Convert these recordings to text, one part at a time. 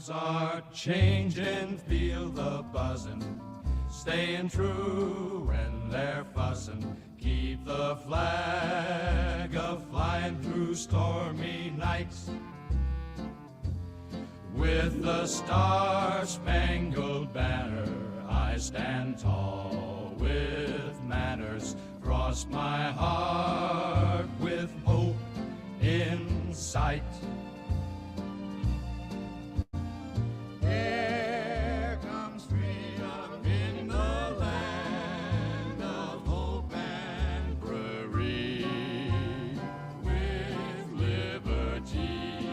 Times are changing, feel the buzzing, staying true when they're fussing. Keep the flag a-flying through stormy nights. With the star-spangled banner, I stand tall with manners. Cross my heart with hope in sight. Here comes freedom in the land of hope and prairie, with liberty.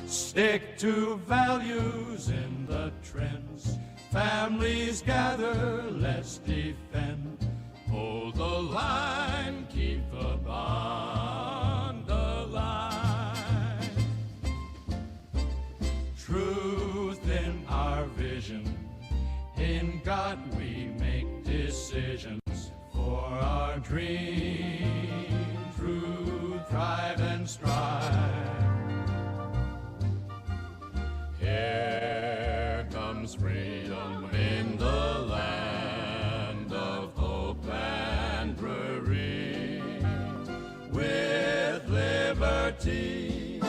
Stick to values in the trends. Families gather, let's defend. Hold the line, keep the bond alive. Truth in our vision, in God we make decisions. For our dream, through thrive and strive. Here comes freedom in the land of hope and prairie, with liberty.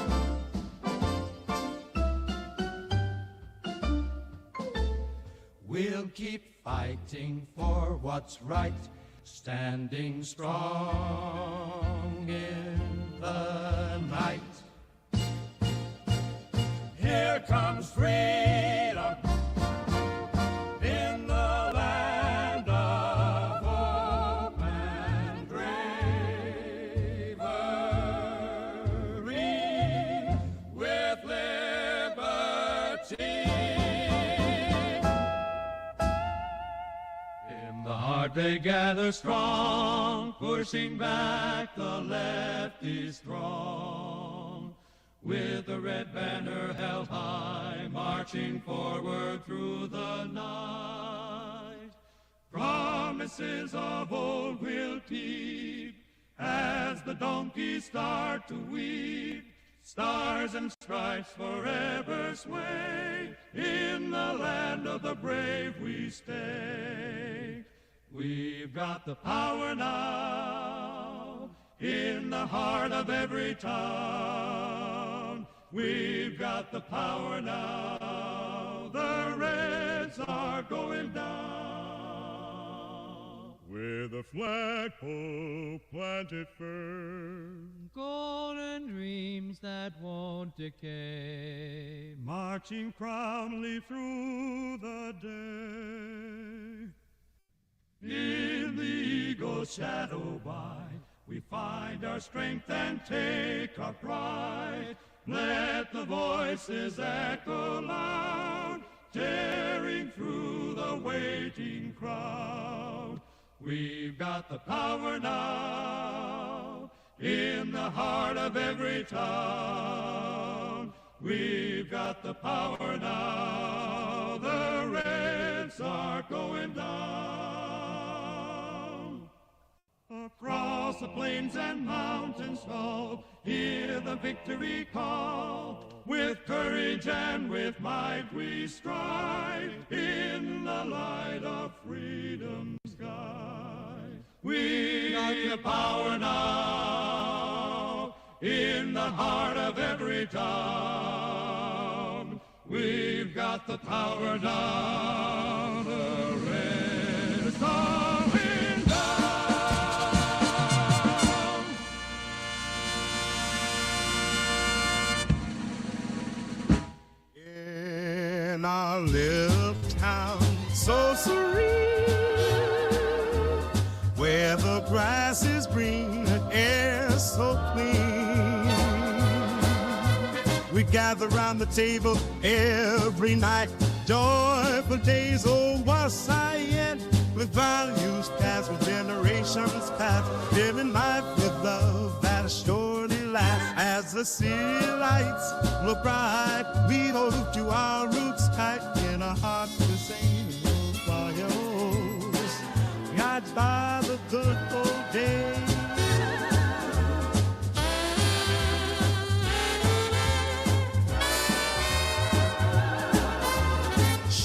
We'll keep fighting for what's right, standing strong in the night. Here comes freedom in the land of hope and bravery, with liberty. In the heart they gather strong, pushing back the lefty's throng. With the red banner held high, marching forward through the night. Promises of old will keep, as the donkeys start to weep. Stars and stripes forever sway, in the land of the brave we stay. We've got the power now, in the heart of every town. We've got the power now, the Reds are going down. With a flagpole planted firm, golden dreams that won't decay, marching proudly through the day. In the eagle's shadow by, we find our strength and take our pride. Let the voices echo loud, tearing through the waiting crowd. We've got the power now, in the heart of every town. We've got the power now, the Reds are going down. Across the plains and mountains tall, hear the victory call. With courage and with might we strive, in the light of freedom's sky. We got the power now, in the heart of every town. We've got the power now, the Reds are going down. In our little town so serene, where the grass is green and air so clean, we gather round the table every night. Joyful days, oh, what Siam, with values passed, with generations past, living life with love that surely lasts. As the city lights look bright, we hold to our roots tight, in our hearts the same fires, guided by the good old days.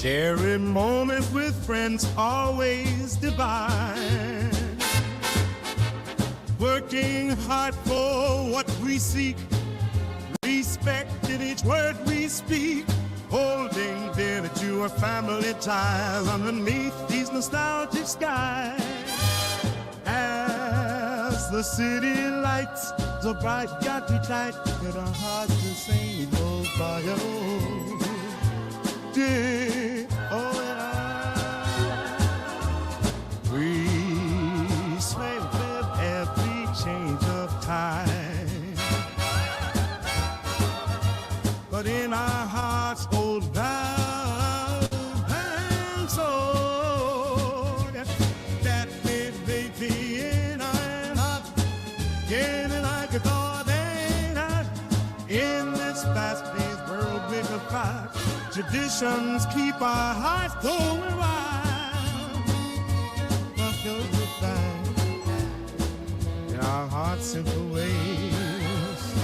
Sharing moments with friends always divine. Working hard for what we seek, respecting each word we speak, holding dear to our family ties underneath these nostalgic skies. As the city lights so bright got you tight, get our hearts to sing goes by. Oh, dear, oh, and we sway with every change of time. But in our hearts, old love and soul, that baby in our heart, getting like a thought ain't out. In this fast-paced world we can fight. Traditions keep our hearts going wild. But you'll find in our hearts simple ways.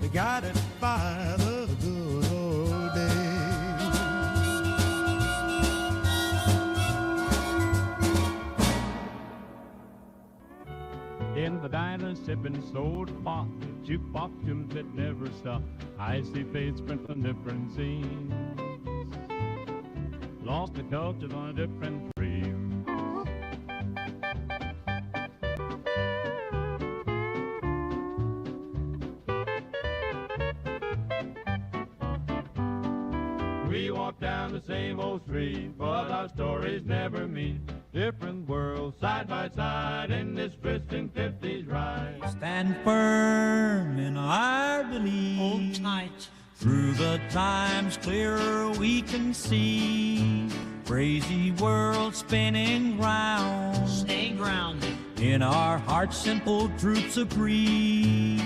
We got it by the good old days. In the diner sipping soda pop, jukebox tunes that never stop. I see faces from different scenes, lost the culture on a different dream. We walk down the same old street, but our stories never meet. Different worlds side by side in this twisting 50s ride. Stand firm in our belief. Hold tight. Through the times clearer we can see. Crazy world spinning round. Stay grounded. In our hearts simple truths agree.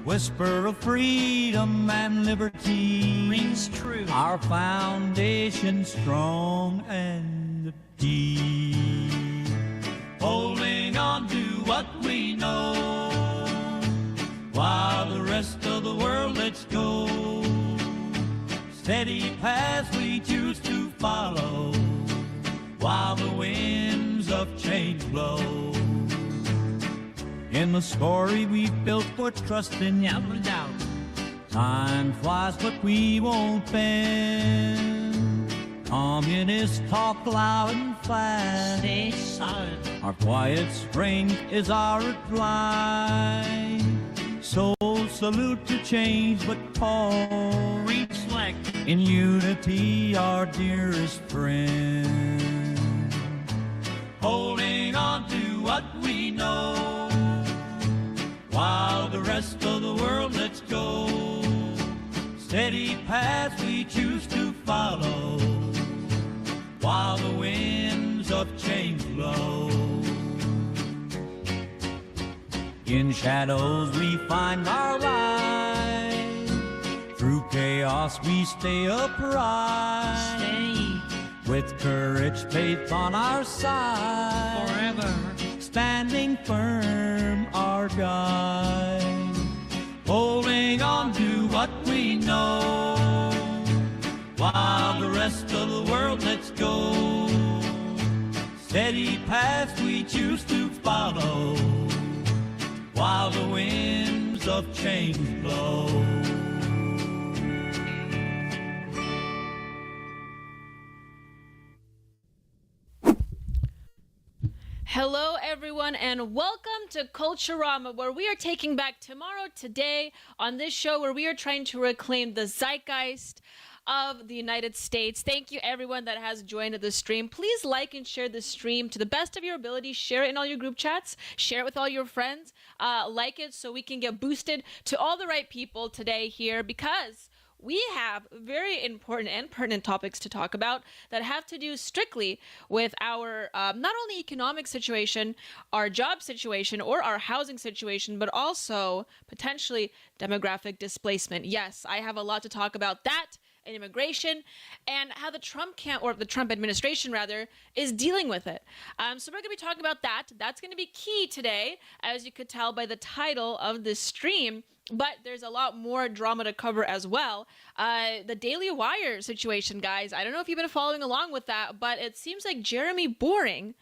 Whisper of freedom and liberty. Rings true. Our foundation strong and deep. Holding on to what we know, while the rest of the world lets go. Steady paths we choose to follow, while the winds of change blow. In the story we've built for trust and Never doubt. time flies but we won't bend. Communists talk loud and fast. Stay solid. Our quiet strength is our reply. So salute to change but pause. Reflect. In unity our dearest friend. Holding on to what we know, while the rest of the world lets go. Steady paths we choose to follow, while the winds of change blow. In shadows we find our light. Through chaos we stay upright. Stay With courage, faith on our side. forever. Standing firm, our guide. Holding on to what we know, while the rest of the world lets go. Steady paths we choose to follow, while the winds of change blow. Hello, everyone, and welcome to Culturama, where we are taking back tomorrow, today, on this show where we are trying to reclaim the zeitgeist of the United States. Thank you, everyone that has joined the stream. Please like and share the stream to the best of your ability. Share it in all your group chats. Share it with all your friends. Like it so we can get boosted to all the right people today here, because we have very important and pertinent topics to talk about that have to do strictly with our not only economic situation, our job situation, or our housing situation, but also potentially demographic displacement. Yes, I have a lot to talk about that and immigration, and how the Trump administration rather, is dealing with it. So we're going to be talking about that. That's going to be key today, as you could tell by the title of this stream. But there's a lot more drama to cover as well. The Daily Wire situation, guys. I don't know if you've been following along with that, but it seems like Jeremy Boring,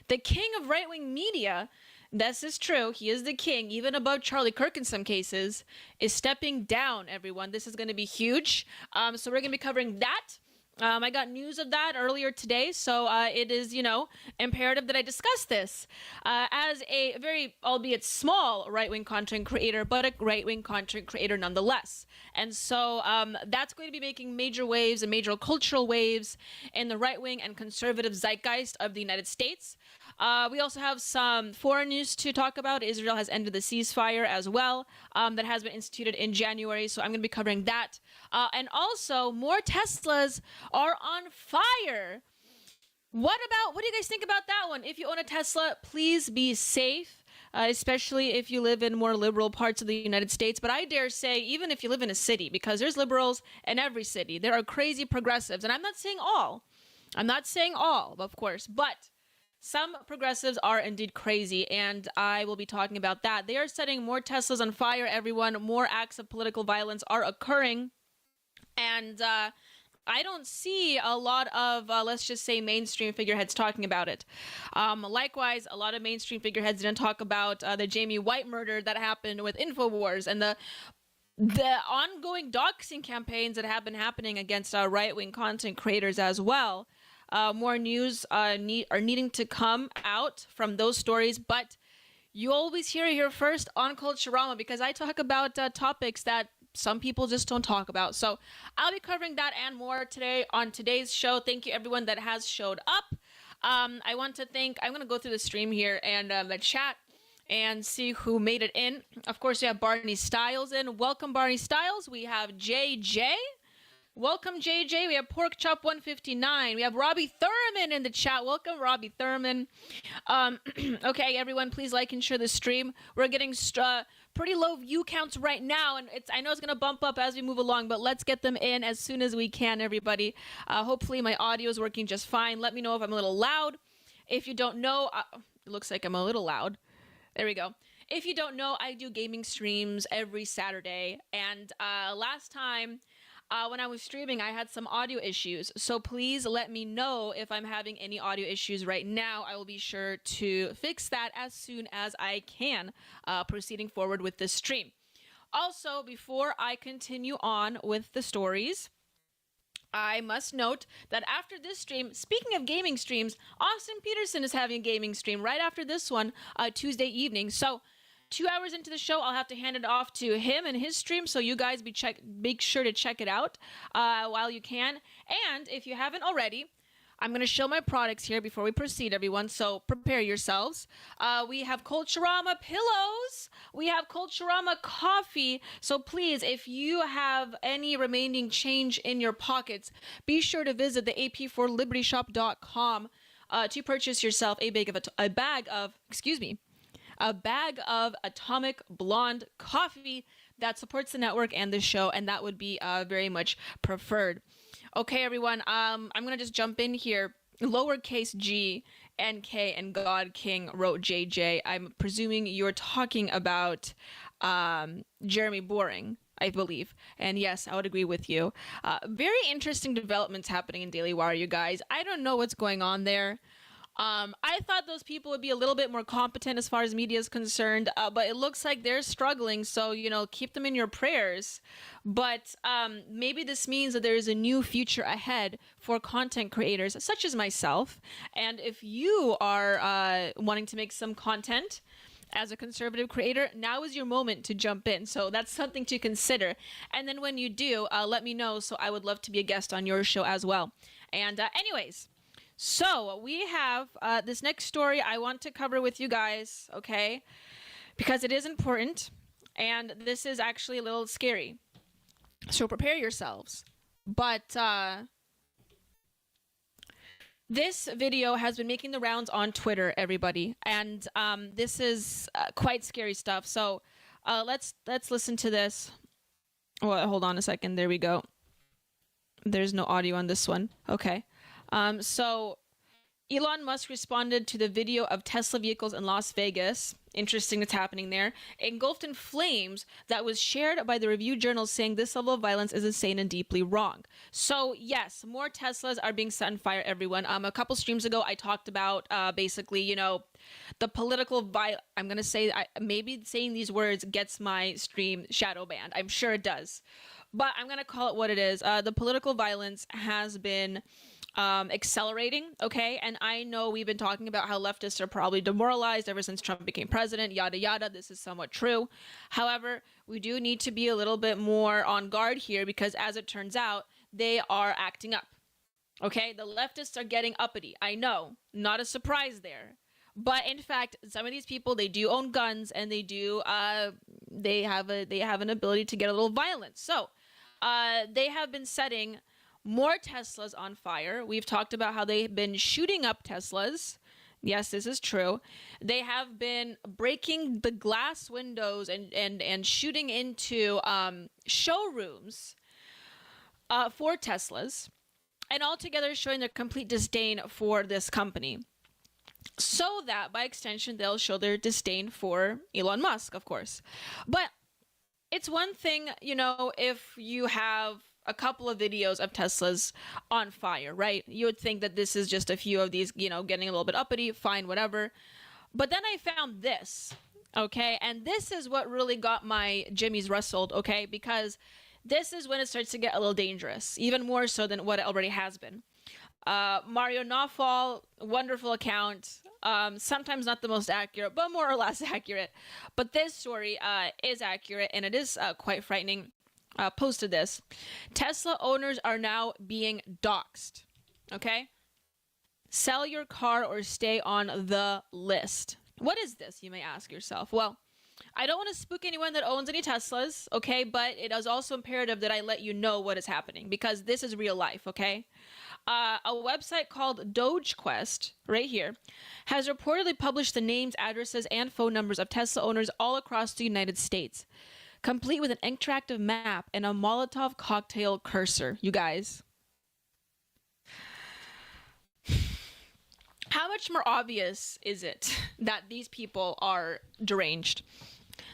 the king of right-wing media, this is true, he is the king, even above Charlie Kirk in some cases, is stepping down, everyone. This is going to be huge. So we're going to be covering that. I got news of that earlier today, so it is, imperative that I discuss this as a very, albeit small, right-wing content creator, but a right-wing content creator nonetheless. And so that's going to be making major waves and major cultural waves in the right-wing and conservative zeitgeist of the United States. We also have some foreign news to talk about. Israel has ended the ceasefire as well, that has been instituted in January, so I'm going to be covering that. And also, more Teslas are on fire. What do you guys think about that one? If you own a Tesla, please be safe, especially if you live in more liberal parts of the United States. But I dare say, even if you live in a city, because there's liberals in every city, there are crazy progressives. And I'm not saying all, of course, but some progressives are indeed crazy, and I will be talking about that. They are setting more Teslas on fire, everyone. More acts of political violence are occurring. And I don't see a lot of, let's just say, mainstream figureheads talking about it. Likewise, a lot of mainstream figureheads didn't talk about the Jamie White murder that happened with InfoWars and the ongoing doxing campaigns that have been happening against right-wing content creators as well. More news are needing to come out from those stories, but you always hear it here first on Culturama, because I talk about topics that some people just don't talk about. So I'll be covering that and more today on today's show. Thank you everyone that has showed up. I want to thank, I'm going to go through the stream here and the chat and see who made it in. Of course, we have Barney Styles in. Welcome, Barney Styles. We have JJ. Welcome, JJ. We have Pork Chop 159. We have Robbie Thurman in the chat. Welcome, Robbie Thurman. Okay, everyone, please like and share the stream. We're getting pretty low view counts right now, and I know it's going to bump up as we move along, but let's get them in as soon as we can, everybody. Hopefully my audio is working just fine. Let me know if I'm a little loud. If you don't know, it looks like I'm a little loud. There we go. If you don't know, I do gaming streams every Saturday, and last time when I was streaming, I had some audio issues, so please let me know if I'm having any audio issues right now. I will be sure to fix that as soon as I can, proceeding forward with this stream. Also, before I continue on with the stories, I must note that after this stream, speaking of gaming streams, Austin Peterson is having a gaming stream right after this one, Tuesday evening. So 2 hours into the show, I'll have to hand it off to him and his stream, so you guys make sure to check it out while you can. And if you haven't already, I'm going to show my products here before we proceed, everyone, so prepare yourselves. We have Culturama pillows. We have Culturama coffee. So please, if you have any remaining change in your pockets, be sure to visit the ap4libertyshop.com to purchase yourself a bag of Atomic Blonde coffee that supports the network and the show, and that would be very much preferred. Okay, everyone, I'm going to just jump in here. Lowercase G, NK, and God King wrote JJ. I'm presuming you're talking about Jeremy Boring, I believe. And yes, I would agree with you. Very interesting developments happening in Daily Wire, you guys. I don't know what's going on there. I thought those people would be a little bit more competent as far as media is concerned, but it looks like they're struggling, so, keep them in your prayers. But maybe this means that there is a new future ahead for content creators, such as myself. And if you are wanting to make some content as a conservative creator, now is your moment to jump in. So that's something to consider. And then when you do, let me know, so I would love to be a guest on your show as well. And anyways, so we have this next story I want to cover with you guys, okay? Because it is important, and this is actually a little scary. So prepare yourselves. But this video has been making the rounds on Twitter, everybody, and this is quite scary stuff. So let's listen to this. Well, hold on a second. There we go. There's no audio on this one. Okay. So Elon Musk responded to the video of Tesla vehicles in Las Vegas. Interesting that's happening there. Engulfed in flames that was shared by the review journal, saying this level of violence is insane and deeply wrong. So yes, more Teslas are being set on fire, everyone. A couple streams ago, I talked about basically, you know, the political I'm going to say, maybe saying these words gets my stream shadow banned. I'm sure it does. But I'm going to call it what it is. The political violence has been accelerating, okay? And I know we've been talking about how leftists are probably demoralized ever since Trump became president, yada yada. This is somewhat true. However, we do need to be a little bit more on guard here, because as it turns out, they are acting up. Okay, the leftists are getting uppity. I know, not a surprise there. But in fact, some of these people, they do own guns, and they do they have an ability to get a little violent. So they have been setting more Teslas on fire. We've talked about how they've been shooting up Teslas. Yes, this is true. They have been breaking the glass windows and shooting into showrooms for Teslas, and altogether showing their complete disdain for this company, so that by extension they'll show their disdain for Elon Musk, of course. But it's one thing, you know, if you have a couple of videos of Teslas on fire, right? You would think that this is just a few of these, you know, getting a little bit uppity, fine, whatever. But then I found this, okay? And this is what really got my jimmies rustled, okay? Because this is when it starts to get a little dangerous, even more so than what it already has been. Mario Nawfal, wonderful account. Sometimes not the most accurate, but more or less accurate. But this story is accurate, and it is quite frightening. Posted this. Tesla owners are now being doxxed. Okay? Sell your car or stay on the list. What is this, you may ask yourself? Well, I don't want to spook anyone that owns any Teslas, okay? But it is also imperative that I let you know what is happening, because this is real life, okay? A website called DogeQuest, right here, has reportedly published the names, addresses, and phone numbers of Tesla owners all across the United States, complete with an interactive map and a Molotov cocktail cursor, you guys. How much more obvious is it that these people are deranged?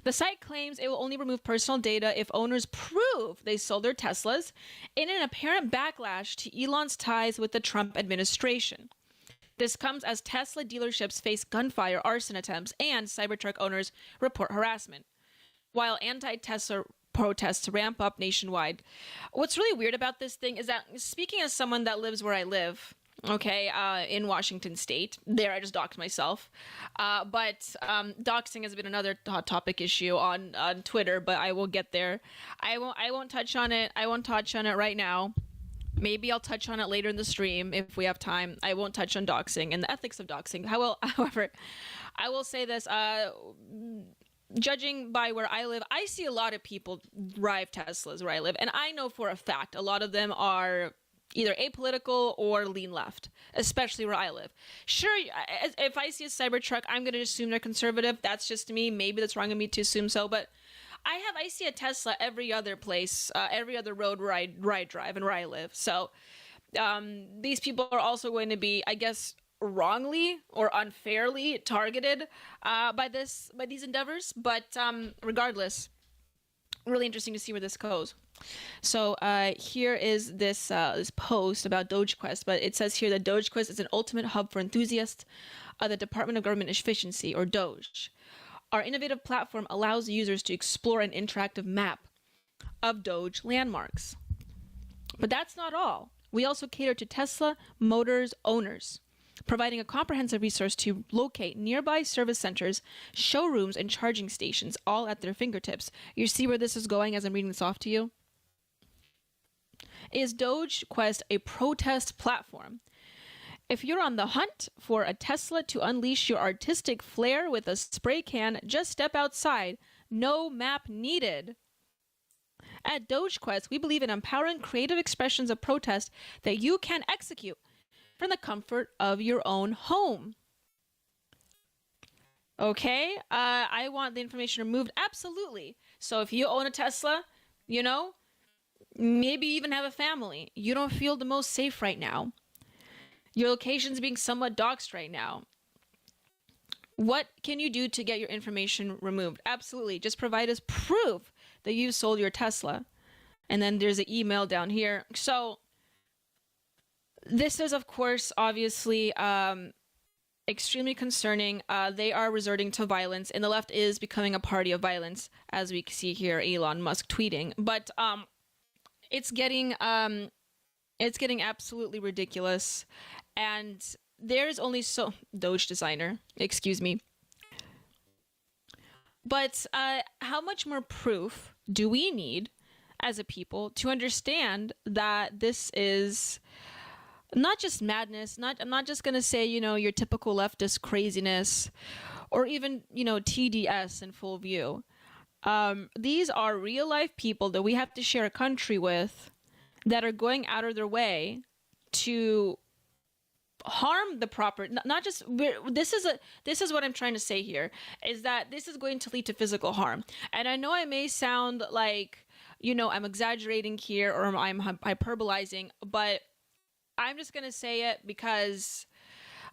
The site claims it will only remove personal data if owners prove they sold their Teslas, in an apparent backlash to Elon's ties with the Trump administration. This comes as Tesla dealerships face gunfire, arson attempts, and Cybertruck owners report harassment, while anti-Tesla protests ramp up nationwide. What's really weird about this thing is that, speaking as someone that lives where I live, okay, in Washington State, there I just doxed myself, but doxing has been another hot topic issue on Twitter, but I will get there. I won't touch on it. I won't touch on it right now. Maybe I'll touch on it later in the stream if we have time. I won't touch on doxing and the ethics of doxing. However, I will say this. Judging by where I live, I see a lot of people drive Teslas where I live. And I know for a fact a lot of them are either apolitical or lean left, especially where I live. Sure, if I see a Cybertruck, I'm going to assume they're conservative. That's just me. Maybe that's wrong of me to assume so. But I see a Tesla every other place, every other road where I drive and where I live. So these people are also going to be, I guess, wrongly or unfairly targeted by these endeavors, but regardless, really interesting to see where this goes. So here is this post about DogeQuest, but it says here that DogeQuest is an ultimate hub for enthusiasts of the Department of Government Efficiency, or Doge. Our innovative platform allows users to explore an interactive map of Doge landmarks. But that's not all. We also cater to Tesla Motors owners, providing a comprehensive resource to locate nearby service centers, showrooms, and charging stations, all at their fingertips. You see where this is going as I'm reading this off to you? Is DogeQuest a protest platform? If you're on the hunt for a Tesla to unleash your artistic flair with a spray can, just step outside. No map needed. At DogeQuest, we believe in empowering creative expressions of protest that you can execute from the comfort of your own home. Okay, I want the information removed. Absolutely. So if you own a Tesla, you know, maybe even have a family. You don't feel the most safe right now. Your location's being somewhat doxxed right now. What can you do to get your information removed? Absolutely. Just provide us proof that you sold your Tesla. And then there's an email down here. So this is, of course, obviously extremely concerning. They are resorting to violence, and the left is becoming a party of violence, as we see here, Elon Musk tweeting. But it's getting absolutely ridiculous. And there's only so Doge designer, excuse me. But how much more proof do we need as a people to understand that this is not just madness? I'm not just going to say, your typical leftist craziness or even, TDS in full view. These are real life people that we have to share a country with that are going out of their way to harm the property. Not just this is what I'm trying to say here, is that this is going to lead to physical harm. And I know I may sound like, I'm exaggerating here or I'm hyperbolizing, but I'm just going to say it because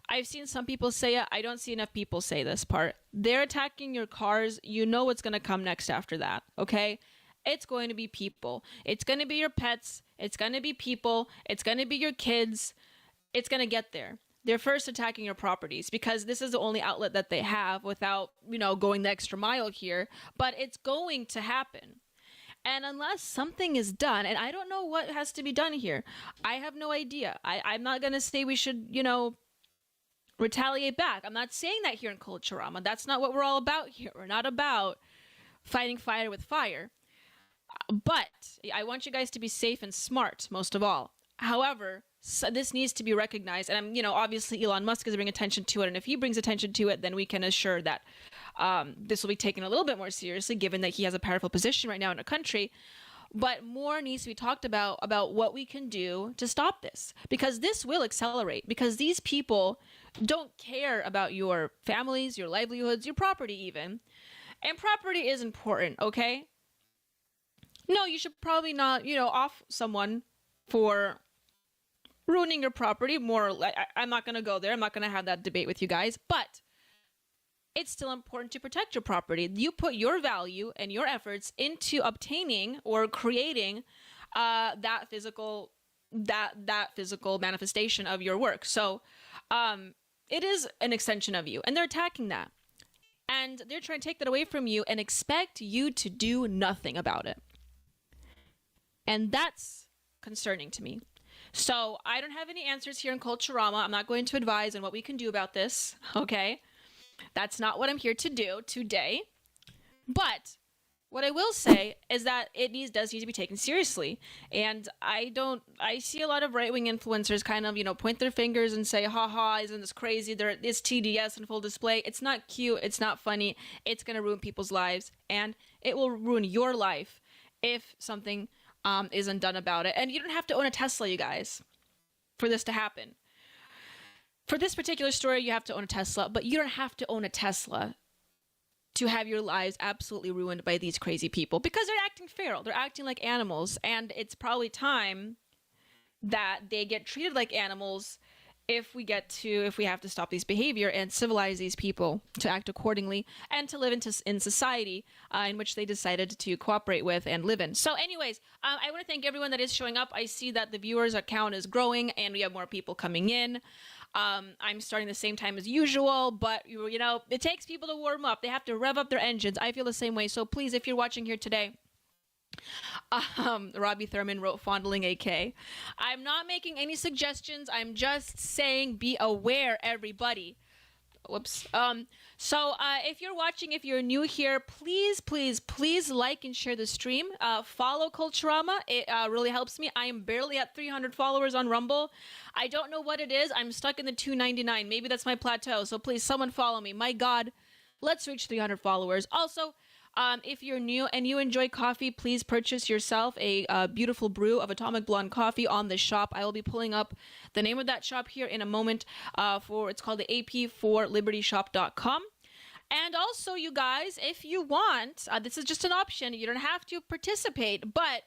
I've seen some people say it. I don't see enough people say this part. They're attacking your cars. You know what's going to come next after that, okay? It's going to be people. It's going to be your pets. It's going to be people. It's going to be your kids. It's going to get there. They're first attacking your properties because this is the only outlet that they have without, going the extra mile here. But it's going to happen. And unless something is done, and I don't know what has to be done here. I have no idea. I'm not going to say we should, retaliate back. I'm not saying that here in Culturama. That's not what we're all about here. We're not about fighting fire with fire. But I want you guys to be safe and smart, most of all. However, this needs to be recognized. And, obviously Elon Musk is bringing attention to it. And if he brings attention to it, then we can assure that this will be taken a little bit more seriously, given that he has a powerful position right now in the country. But more needs to be talked about what we can do to stop this, because this will accelerate, because these people don't care about your families, your livelihoods, your property even. And property is important, okay? No, you should probably not, off someone for ruining your property. I'm not going to go there. I'm not going to have that debate with you guys, but it's still important to protect your property. You put your value and your efforts into obtaining or creating that physical manifestation of your work. So it is an extension of you, and they're attacking that. And they're trying to take that away from you and expect you to do nothing about it. And that's concerning to me. So I don't have any answers here in Culturama. I'm not going to advise on what we can do about this, okay? That's not what I'm here to do today. But what I will say is that it does need to be taken seriously. And I see a lot of right-wing influencers kind of, point their fingers and say, haha, isn't this crazy? It's TDS in full display. It's not cute. It's not funny. It's going to ruin people's lives. And it will ruin your life if something isn't done about it. And you don't have to own a Tesla, you guys, for this to happen. For this particular story, you have to own a Tesla, but you don't have to own a Tesla to have your lives absolutely ruined by these crazy people, because they're acting feral. They're acting like animals, and it's probably time that they get treated like animals if we have to stop this behavior and civilize these people to act accordingly and to live in society in which they decided to cooperate with and live in. So anyways, I want to thank everyone that is showing up. I see that the viewers account is growing and we have more people coming in. I'm starting the same time as usual, but it takes people to warm up. They have to rev up their engines. I feel the same way. So please, if you're watching here today, Robbie Thurman wrote fondling AK. I'm not making any suggestions. I'm just saying be aware, everybody. Whoops. So if you're watching, if you're new here, please like and share the stream. Follow Culturama. It really helps me. I am barely at 300 followers on Rumble. I don't know what it is. I'm stuck in the 299. Maybe that's my plateau. So please, someone follow me. My God, let's reach 300 followers. Also, if you're new and you enjoy coffee, please purchase yourself a beautiful brew of Atomic Blonde coffee on the shop. I will be pulling up the name of that shop here in a moment. It's called the ap4libertyshop.com. And also, you guys, if you want, this is just an option. You don't have to participate, but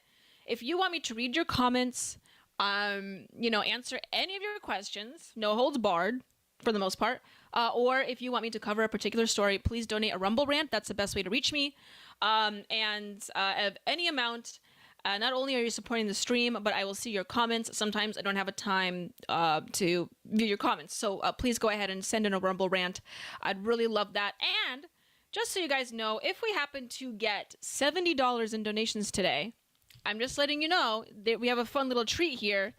if you want me to read your comments, answer any of your questions, no holds barred for the most part, or if you want me to cover a particular story, please donate a Rumble rant. That's the best way to reach me. And of any amount, not only are you supporting the stream, but I will see your comments. Sometimes I don't have a time to view your comments. So please go ahead and send in a Rumble rant. I'd really love that. And just so you guys know, if we happen to get $70 in donations today, I'm just letting you know that we have a fun little treat here.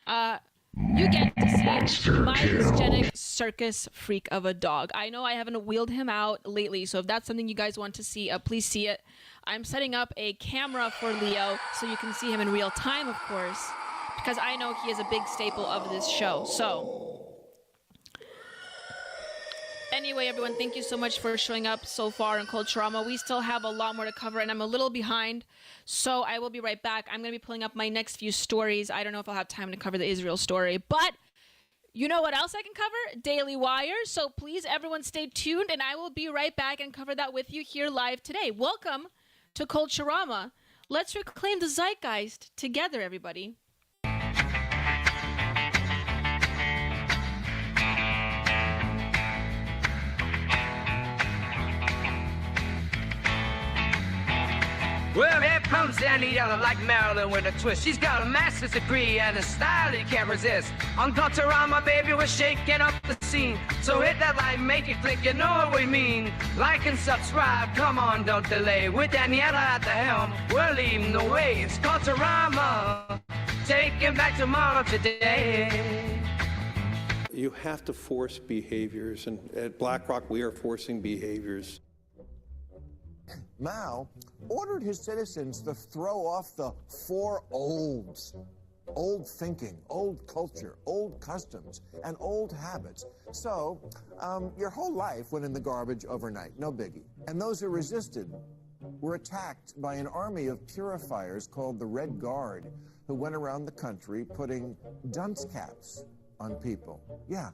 You get to see my dysgenic circus freak of a dog. I know I haven't wheeled him out lately, so if that's something you guys want to see, please see it. I'm setting up a camera for Leo so you can see him in real time, of course, because I know he is a big staple of this show. So anyway, everyone, thank you so much for showing up so far in Culturama. We still have a lot more to cover, and I'm a little behind, so I will be right back. I'm going to be pulling up my next few stories. I don't know if I'll have time to cover the Israel story, but you know what else I can cover? Daily Wire. So please, everyone, stay tuned, and I will be right back and cover that with you here live today. Welcome to Culturama. Let's reclaim the zeitgeist together, everybody. Well, here comes Daniela like Marilyn with a twist. She's got a master's degree and a style you can't resist. On Culturama, baby, we're shaking up the scene. So hit that like, make it click, you know what we mean. Like and subscribe, come on, don't delay. With Daniela at the helm, we're leading the way. It's Culturama, taking back tomorrow today. You have to force behaviors, and at BlackRock, we are forcing behaviors. Mao ordered his citizens to throw off the four olds. Old thinking, old culture, old customs, and old habits. So, your whole life went in the garbage overnight, no biggie. And those who resisted were attacked by an army of purifiers called the Red Guard, who went around the country putting dunce caps on people. Yeah.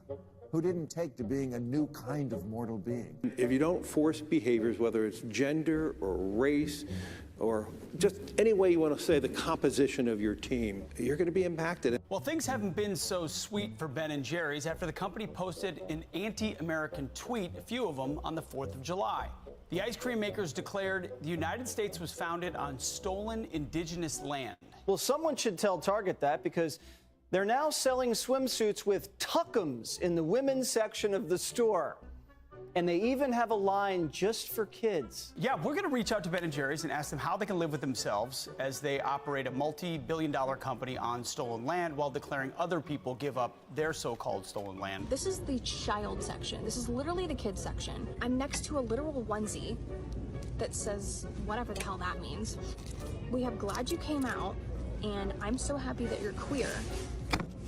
Who didn't take to being a new kind of mortal being. If you don't force behaviors, whether it's gender or race or just any way you want to say the composition of your team, you're going to be impacted. Well, things haven't been so sweet for Ben & Jerry's after the company posted an anti-American tweet, a few of them, on the 4th of July. The ice cream makers declared the United States was founded on stolen indigenous land. Well, someone should tell Target that, because they're now selling swimsuits with tuckums in the women's section of the store. And they even have a line just for kids. Yeah, we're going to reach out to Ben & Jerry's and ask them how they can live with themselves as they operate a multi-billion-dollar company on stolen land while declaring other people give up their so-called stolen land. This is the child section. This is literally the kids section. I'm next to a literal onesie that says whatever the hell that means. We have glad you came out, and I'm so happy that you're queer.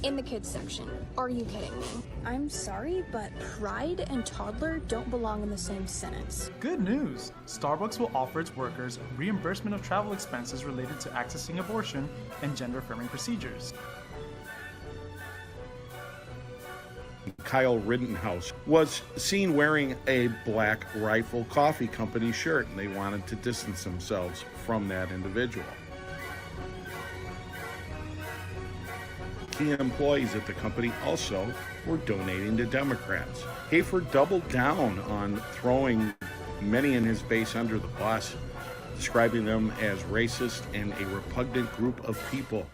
In the kids section. Are you kidding me? I'm sorry, but pride and toddler don't belong in the same sentence. Good news! Starbucks will offer its workers reimbursement of travel expenses related to accessing abortion and gender-affirming procedures. Kyle Rittenhouse was seen wearing a Black Rifle Coffee Company shirt, and they wanted to distance themselves from that individual. Key employees at the company also were donating to Democrats. Hayford doubled down on throwing many in his base under the bus, describing them as racist and a repugnant group of people.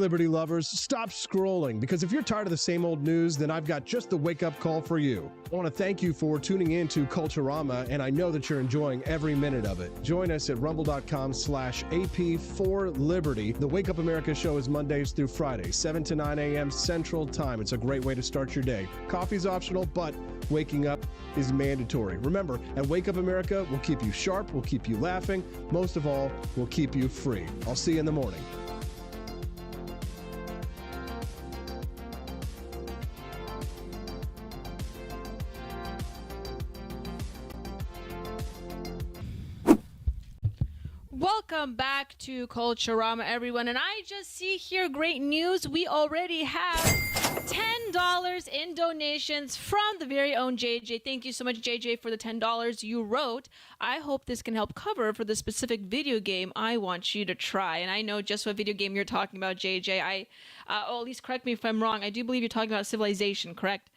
Liberty lovers, stop scrolling, because if you're tired of the same old news, then I've got just the wake-up call for you. I want to thank you for tuning in to Culturama, and I know that you're enjoying every minute of it. Join us at rumble.com/AP4Liberty. The Wake Up America show is Mondays through Fridays, 7 to 9 a.m. Central Time. It's a great way to start your day. Coffee's optional, but waking up is mandatory. Remember, at Wake Up America, we'll keep you sharp, we'll keep you laughing, most of all, we'll keep you free. I'll see you in the morning. Welcome back to Culturama, everyone. And I just see here great news. We already have $10 in donations from the very own JJ. Thank you so much, JJ, for the $10 you wrote. I hope this can help cover for the specific video game I want you to try. And I know just what video game you're talking about, JJ. At least correct me if I'm wrong. I do believe you're talking about Civilization, correct?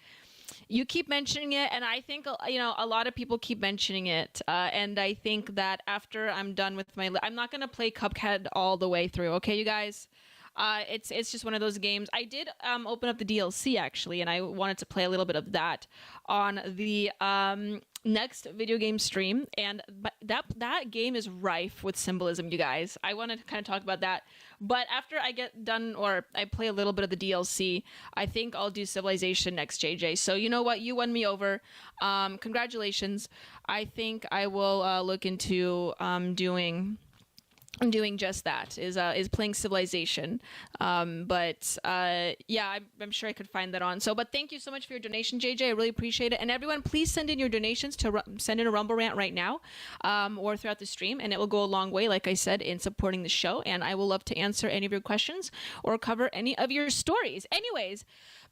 You keep mentioning it, and I think, a lot of people keep mentioning it. And I think that after I'm done with I'm not going to play Cuphead all the way through, okay, you guys? It's just one of those games. I did open up the DLC, actually, and I wanted to play a little bit of that on the next video game stream. And that game is rife with symbolism, you guys. I want to kind of talk about that. But after I get done, or I play a little bit of the DLC, I think I'll do Civilization next, JJ. So you know what? You won me over. Congratulations. I think I will look into doing just that, is playing Civilization. Yeah, I'm sure I could find that on. But thank you so much for your donation, JJ. I really appreciate it. And everyone, please send in your donations to send in a Rumble Rant right now, or throughout the stream, and it will go a long way, like I said, in supporting the show. And I will love to answer any of your questions or cover any of your stories. Anyways,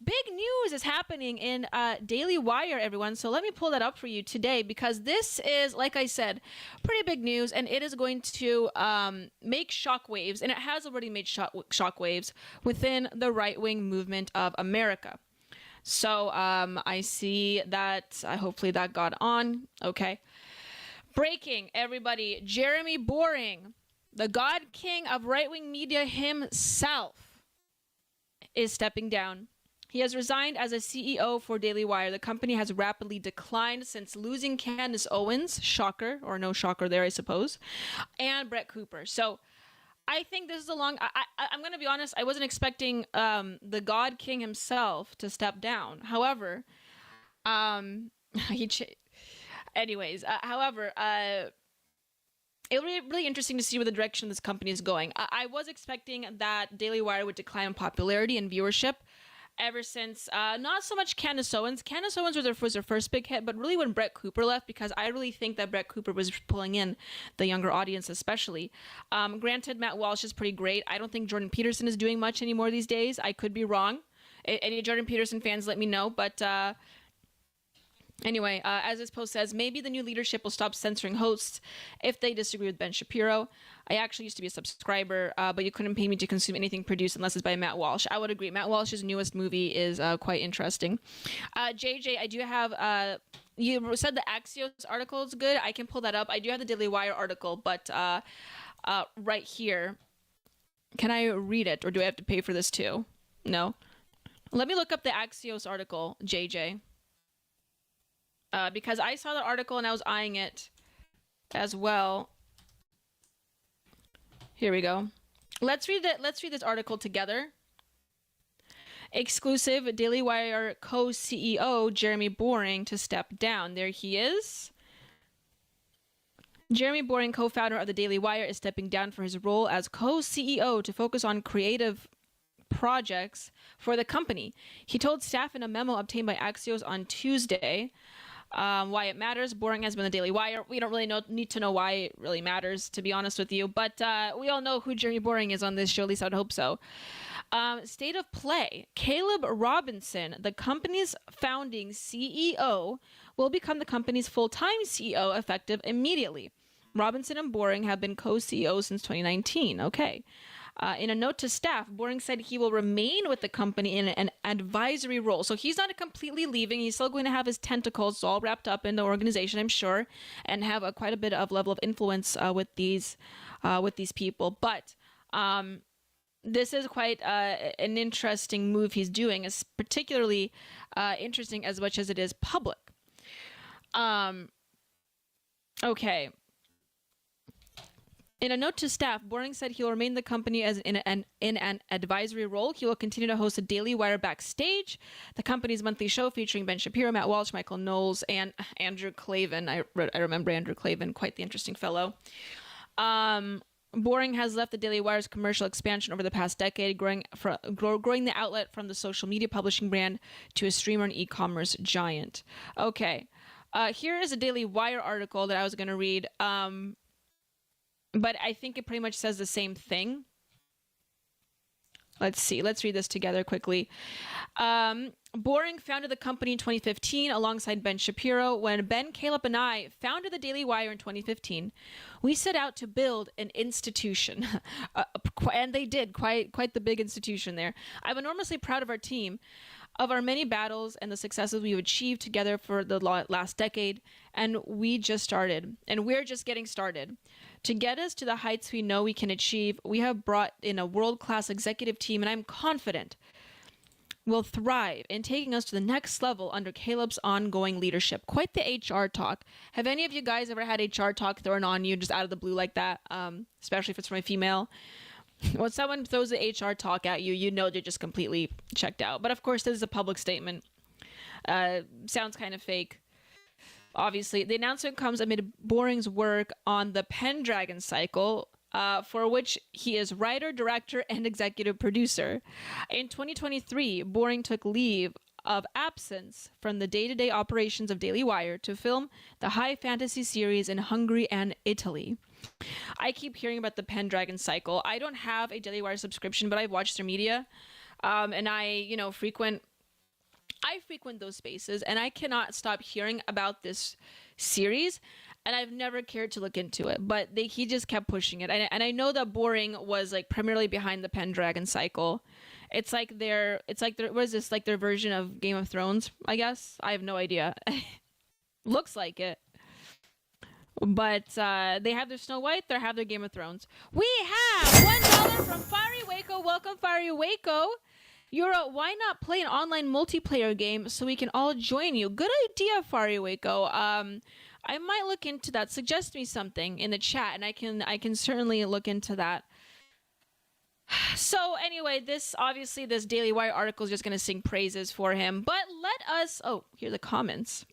big news is happening in Daily Wire, everyone. So let me pull that up for you today, because this is, like I said, pretty big news, and it is going to make shockwaves, and it has already made shockwaves within the right-wing movement of America. So I see that, hopefully that got on. Okay. Breaking, everybody. Jeremy Boring, the God King of right-wing media himself, is stepping down. He has resigned as a CEO for Daily Wire. The company has rapidly declined since losing Candace Owens, shocker, or no shocker there, I suppose, and Brett Cooper. So I think this is a long... I'm going to be honest, I wasn't expecting the God King himself to step down. However, it'll be really interesting to see where the direction this company is going. I was expecting that Daily Wire would decline in popularity and viewership ever since, not so much Candace Owens. Candace Owens was her first big hit, but really when Brett Cooper left, because I really think that Brett Cooper was pulling in the younger audience especially. Granted, Matt Walsh is pretty great. I don't think Jordan Peterson is doing much anymore these days. I could be wrong. Any Jordan Peterson fans, let me know. But anyway, as this post says, maybe the new leadership will stop censoring hosts if they disagree with Ben Shapiro. I actually used to be a subscriber, but you couldn't pay me to consume anything produced unless it's by Matt Walsh. I would agree. Matt Walsh's newest movie is quite interesting. JJ, I do have... you said the Axios article is good. I can pull that up. I do have the Daily Wire article, but right here. Can I read it, or do I have to pay for this too? No? Let me look up the Axios article, JJ. Because I saw the article and I was eyeing it as well. Here we go. Let's read this article together. Exclusive: Daily Wire co-CEO Jeremy Boring to step down. There he is. Jeremy Boring, co-founder of the Daily Wire, is stepping down for his role as co-CEO to focus on creative projects for the company. He told staff in a memo obtained by Axios on Tuesday. Why it matters. Boring has been the Daily Wire. We don't really need to know why it really matters, to be honest with you. But we all know who Jeremy Boring is on this show. At least I'd hope so. State of play. Caleb Robinson, the company's founding CEO, will become the company's full-time CEO effective immediately. Robinson and Boring have been co-CEOs since 2019. Okay. In a note to staff, Boring said he will remain with the company in an advisory role. So he's not completely leaving. He's still going to have his tentacles all wrapped up in the organization, I'm sure, and have quite a bit of level of influence with these people. But this is quite an interesting move he's doing. It's particularly interesting as much as it is public. Okay. In a note to staff, Boring said he will remain in the company as in an advisory role. He will continue to host a Daily Wire Backstage, the company's monthly show featuring Ben Shapiro, Matt Walsh, Michael Knowles, and Andrew Klavan. I remember Andrew Klavan, quite the interesting fellow. Boring has left the Daily Wire's commercial expansion over the past decade, growing the outlet from the social media publishing brand to a streamer and e-commerce giant. Okay, here is a Daily Wire article that I was going to read. But I think it pretty much says the same thing. Let's see. Let's read this together quickly. Boring founded the company in 2015 alongside Ben Shapiro. When Ben, Caleb, and I founded the Daily Wire in 2015, we set out to build an institution. And they did. Quite the big institution there. I'm enormously proud of our team, of our many battles and the successes we've achieved together for the last decade. And we're just getting started. To get us to the heights we know we can achieve, we have brought in a world-class executive team, and I'm confident will thrive in taking us to the next level under Caleb's ongoing leadership. Quite the HR talk. Have any of you guys ever had HR talk thrown on you just out of the blue like that? Especially if it's from a female. When someone throws the HR talk at you, you know they're just completely checked out. But of course, this is a public statement. Sounds kind of fake. Obviously, the announcement comes amid Boring's work on the Pendragon cycle, for which he is writer, director, and executive producer. In 2023, Boring took leave of absence from the day-to-day operations of Daily Wire to film the high fantasy series in Hungary and Italy. I keep hearing about the Pendragon cycle. I don't have a Daily Wire subscription, but I've watched their media, and I frequent those spaces, and I cannot stop hearing about this series, and I've never cared to look into it, but he just kept pushing it. And I know that Boring was like primarily behind the Pendragon cycle. It's like their what is this, like their version of Game of Thrones, I guess? I have no idea. Looks like it. But they have their Snow White, they have their Game of Thrones. We have $1 from Fiery Waco. Welcome, Fiery Waco. Why not play an online multiplayer game so we can all join you? Good idea, Fiery Waco. I might look into that. Suggest me something in the chat, and I can certainly look into that. So anyway, this Daily Wire article is just going to sing praises for him. But here are the comments.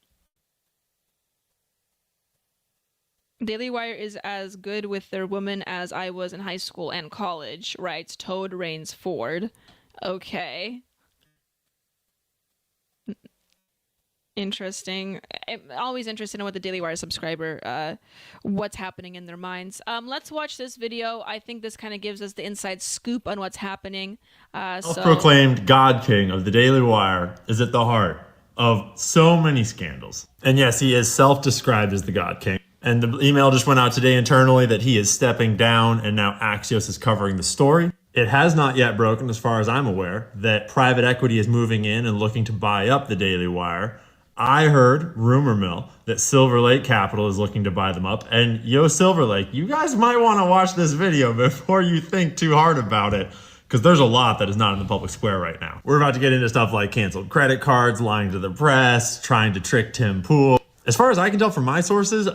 Daily Wire is as good with their women as I was in high school and college, writes Toad Rains Ford. Okay. Interesting. I'm always interested in what the Daily Wire subscriber, what's happening in their minds. Let's watch this video. I think this kind of gives us the inside scoop on what's happening. Self-proclaimed God King of the Daily Wire is at the heart of so many scandals. And yes, he is self-described as the God King. And the email just went out today internally that he is stepping down, and now Axios is covering the story. It has not yet broken, as far as I'm aware, that private equity is moving in and looking to buy up the Daily Wire. I heard, rumor mill, that Silver Lake Capital is looking to buy them up. And Silver Lake, you guys might want to watch this video before you think too hard about it, because there's a lot that is not in the public square right now. We're about to get into stuff like canceled credit cards, lying to the press, trying to trick Tim Pool. As far as I can tell from my sources,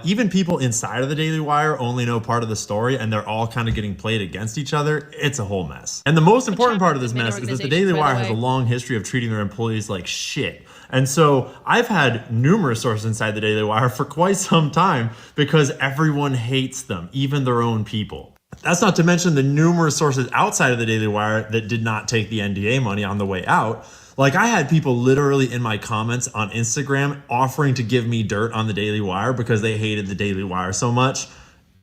even people inside of the Daily Wire only know part of the story, and they're all kind of getting played against each other. It's a whole mess. And the most important part of this mess is that the Daily Wire has a long history of treating their employees like shit. And so I've had numerous sources inside the Daily Wire for quite some time because everyone hates them, even their own people. That's not to mention the numerous sources outside of the Daily Wire that did not take the NDA money on the way out. Like, I had people literally in my comments on Instagram offering to give me dirt on the Daily Wire because they hated the Daily Wire so much.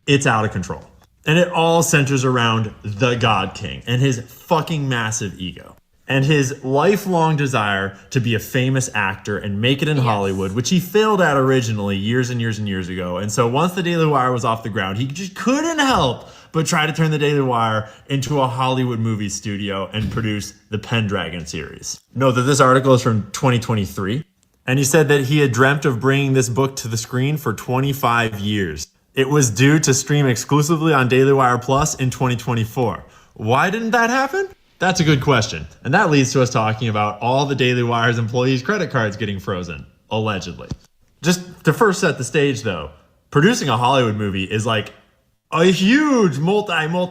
It's out of control. And it all centers around the God King and his fucking massive ego and his lifelong desire to be a famous actor and make it in Hollywood, which he failed at originally years and years and years ago. And so once the Daily Wire was off the ground, he just couldn't help but try to turn the Daily Wire into a Hollywood movie studio and produce the Pendragon series. Note that this article is from 2023, and he said that he had dreamt of bringing this book to the screen for 25 years. It was due to stream exclusively on Daily Wire Plus in 2024. Why didn't that happen? That's a good question. And that leads to us talking about all the Daily Wire's employees' credit cards getting frozen, allegedly. Just to first set the stage, though, producing a Hollywood movie is like a huge multi-million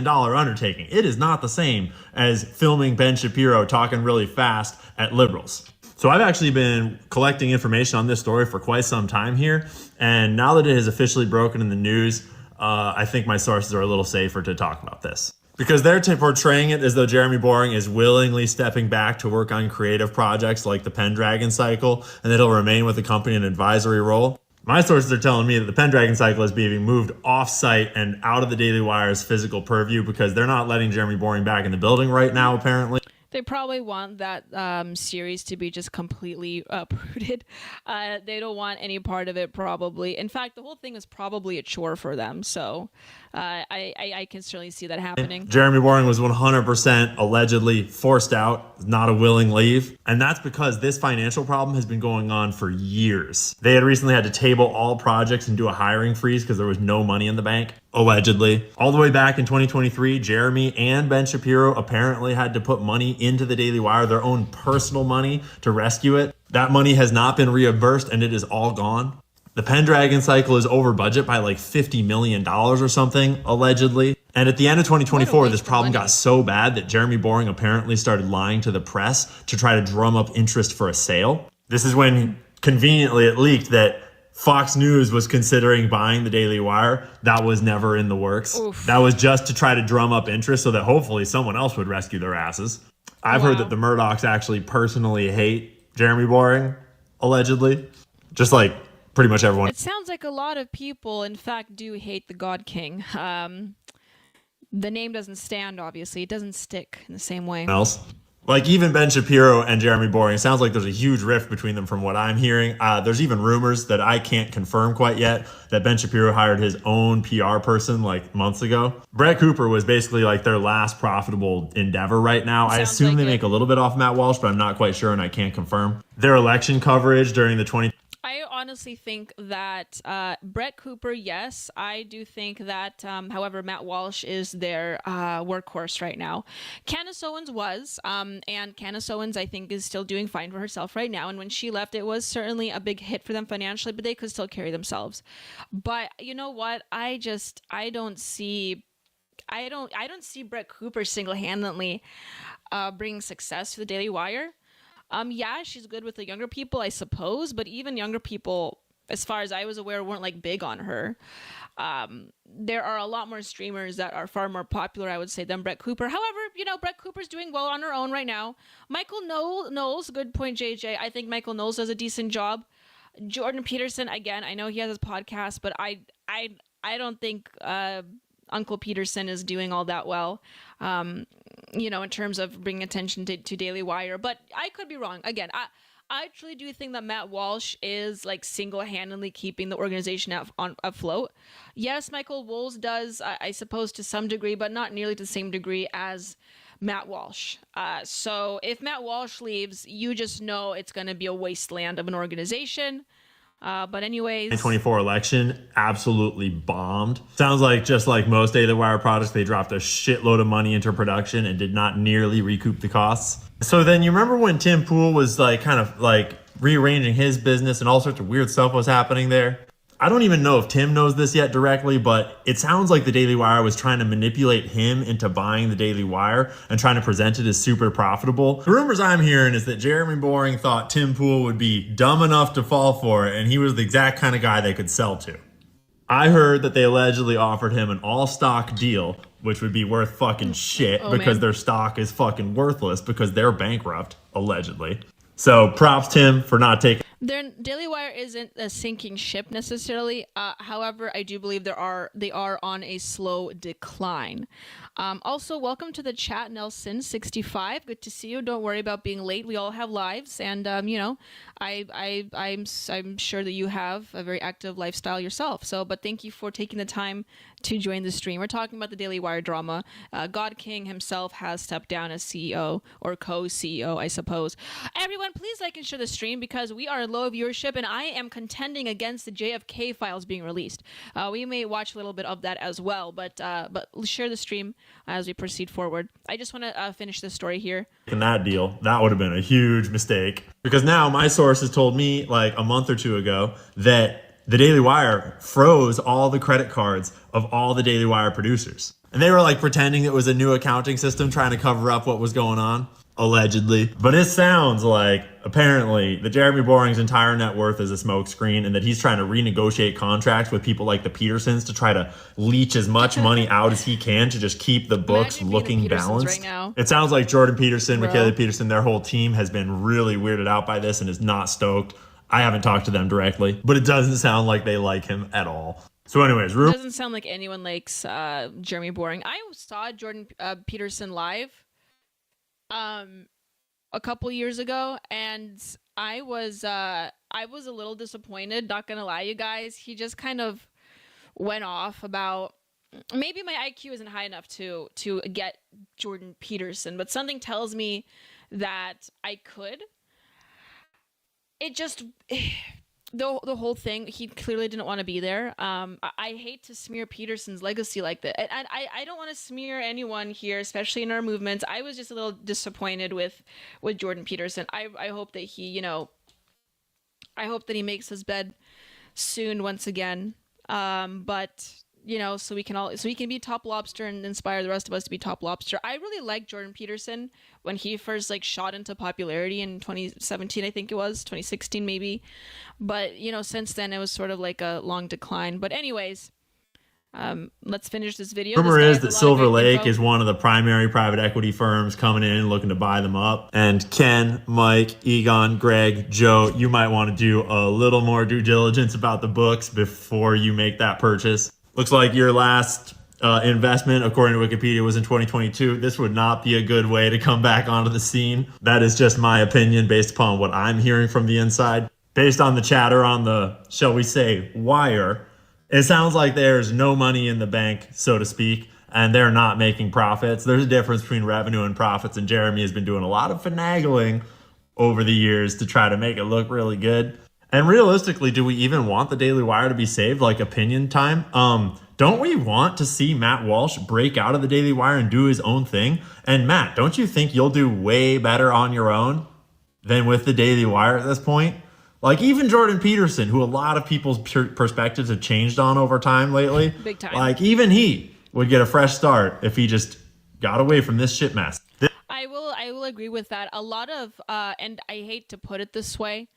dollar undertaking. It is not the same as filming Ben Shapiro talking really fast at liberals. So I've actually been collecting information on this story for quite some time here. And now that it has officially broken in the news, I think my sources are a little safer to talk about this. Because they're portraying it as though Jeremy Boring is willingly stepping back to work on creative projects like the Pendragon cycle, and that he'll remain with the company in an advisory role. My sources are telling me that the Pendragon cycle is being moved off-site and out of the Daily Wire's physical purview because they're not letting Jeremy Boring back in the building right now, apparently. They probably want that series to be just completely uprooted. They don't want any part of it, probably. In fact, the whole thing is probably a chore for them. So I can certainly see that happening. Jeremy Boring was 100% allegedly forced out, not a willing leave. And that's because this financial problem has been going on for years. They had recently had to table all projects and do a hiring freeze because there was no money in the bank. Allegedly. All the way back in 2023, Jeremy and Ben Shapiro apparently had to put money into the Daily Wire, their own personal money, to rescue it. That money has not been reimbursed and it is all gone. The Pendragon cycle is over budget by like $50 million or something, allegedly. And at the end of 2024, this problem got so bad that Jeremy Boring apparently started lying to the press to try to drum up interest for a sale. This is when conveniently it leaked that Fox News was considering buying the Daily Wire. That was never in the works. Oof. That was just to try to drum up interest so that hopefully someone else would rescue their asses. I've heard that the Murdochs actually personally hate Jeremy Boring, allegedly. Just like pretty much everyone. It sounds like a lot of people, in fact, do hate the God King. The name doesn't stand, obviously. It doesn't stick in the same way. Else. Like even Ben Shapiro and Jeremy Boring, it sounds like there's a huge rift between them from what I'm hearing. There's even rumors that I can't confirm quite yet that Ben Shapiro hired his own PR person like months ago. Brett Cooper was basically like their last profitable endeavor right now. I assume they make a little bit off Matt Walsh, but I'm not quite sure and I can't confirm. Their election coverage during the I honestly think that Brett Cooper, yes, I do think that, however, Matt Walsh is their workhorse right now. Candace Owens was, and Candace Owens, I think, is still doing fine for herself right now. And when she left, it was certainly a big hit for them financially, but they could still carry themselves. But you know what? I don't see Brett Cooper single-handedly bringing success to the Daily Wire. Yeah, she's good with the younger people, I suppose, but even younger people, as far as I was aware, weren't like big on her. There are a lot more streamers that are far more popular, I would say, than Brett Cooper. However, Brett Cooper's doing well on her own right now. Michael Knowles, good point, JJ. I think Michael Knowles does a decent job. Jordan Peterson, again, I know he has his podcast, but I don't think Uncle Peterson is doing all that well. In terms of bringing attention to Daily Wire. But I could be wrong. Again, I truly do think that Matt Walsh is like single-handedly keeping the organization afloat. Yes, Michael Knowles does, I suppose, to some degree, but not nearly to the same degree as Matt Walsh. So if Matt Walsh leaves, you just know it's going to be a wasteland of an organization. But anyways, 2024 election absolutely bombed. Sounds like just like most Daily Wire products, they dropped a shitload of money into production and did not nearly recoup the costs. So then you remember when Tim Pool was like kind of like rearranging his business and all sorts of weird stuff was happening there? I don't even know if Tim knows this yet directly, but it sounds like the Daily Wire was trying to manipulate him into buying the Daily Wire and trying to present it as super profitable. The rumors I'm hearing is that Jeremy Boring thought Tim Pool would be dumb enough to fall for it, and he was the exact kind of guy they could sell to. I heard that they allegedly offered him an all-stock deal, which would be worth fucking shit because their stock is fucking worthless because they're bankrupt, allegedly. So props Tim for not taking. Their Daily Wire isn't a sinking ship necessarily. However, I do believe they are on a slow decline. Also, welcome to the chat, Nelson65. Good to see you. Don't worry about being late. We all have lives, and I'm sure that you have a very active lifestyle yourself. But thank you for taking the time to join the stream. We're talking about the Daily Wire drama. God King himself has stepped down as CEO or co-CEO, I suppose. Everyone, everyone, please like and share the stream because we are low viewership and I am contending against the JFK files being released. We may watch a little bit of that as well, but share the stream as we proceed forward. I just want to finish this story here. In that deal, that would have been a huge mistake because now my sources told me like a month or two ago that the Daily Wire froze all the credit cards of all the Daily Wire producers. And they were like pretending it was a new accounting system trying to cover up what was going on, allegedly. But it sounds like apparently that Jeremy Boring's entire net worth is a smokescreen and that he's trying to renegotiate contracts with people like the Petersons to try to leech as much money out as he can to just keep the books looking balanced. Right, it sounds like Jordan Peterson, Michaela Peterson, their whole team has been really weirded out by this and is not stoked. I haven't talked to them directly, but it doesn't sound like they like him at all. So anyways, it doesn't sound like anyone likes Jeremy Boring. I saw Jordan Peterson live a couple years ago, and I was a little disappointed, not gonna lie, you guys. He just kind of went off about maybe my IQ isn't high enough to get Jordan Peterson, but something tells me that I could. It just the whole thing, he clearly didn't want to be there. I hate to smear Peterson's legacy like that. I don't want to smear anyone here, especially in our movements. I was just a little disappointed with Jordan Peterson. I hope that he, I hope that he makes his bed soon once again. But so we can be top lobster and inspire the rest of us to be top lobster. I really liked Jordan Peterson when he first shot into popularity in 2017, I think it was 2016 maybe. But since then it was sort of like a long decline. But anyways, let's finish this video. Rumor is that Silver Lake is one of the primary private equity firms coming in looking to buy them up. And Ken, Mike, Egon, Greg, Joe, you might want to do a little more due diligence about the books before you make that purchase. Looks like your last investment, according to Wikipedia, was in 2022. This would not be a good way to come back onto the scene. That is just my opinion based upon what I'm hearing from the inside. Based on the chatter on the, shall we say, wire, it sounds like there's no money in the bank, so to speak, and they're not making profits. There's a difference between revenue and profits, and Jeremy has been doing a lot of finagling over the years to try to make it look really good. And realistically, do we even want the Daily Wire to be saved, like opinion time? Don't we want to see Matt Walsh break out of the Daily Wire and do his own thing? And Matt, don't you think you'll do way better on your own than with the Daily Wire at this point? Like even Jordan Peterson, who a lot of people's perspectives have changed on over time lately. Big time. Like even he would get a fresh start if he just got away from this shit mess. I will agree with that. A lot of, and I hate to put it this way,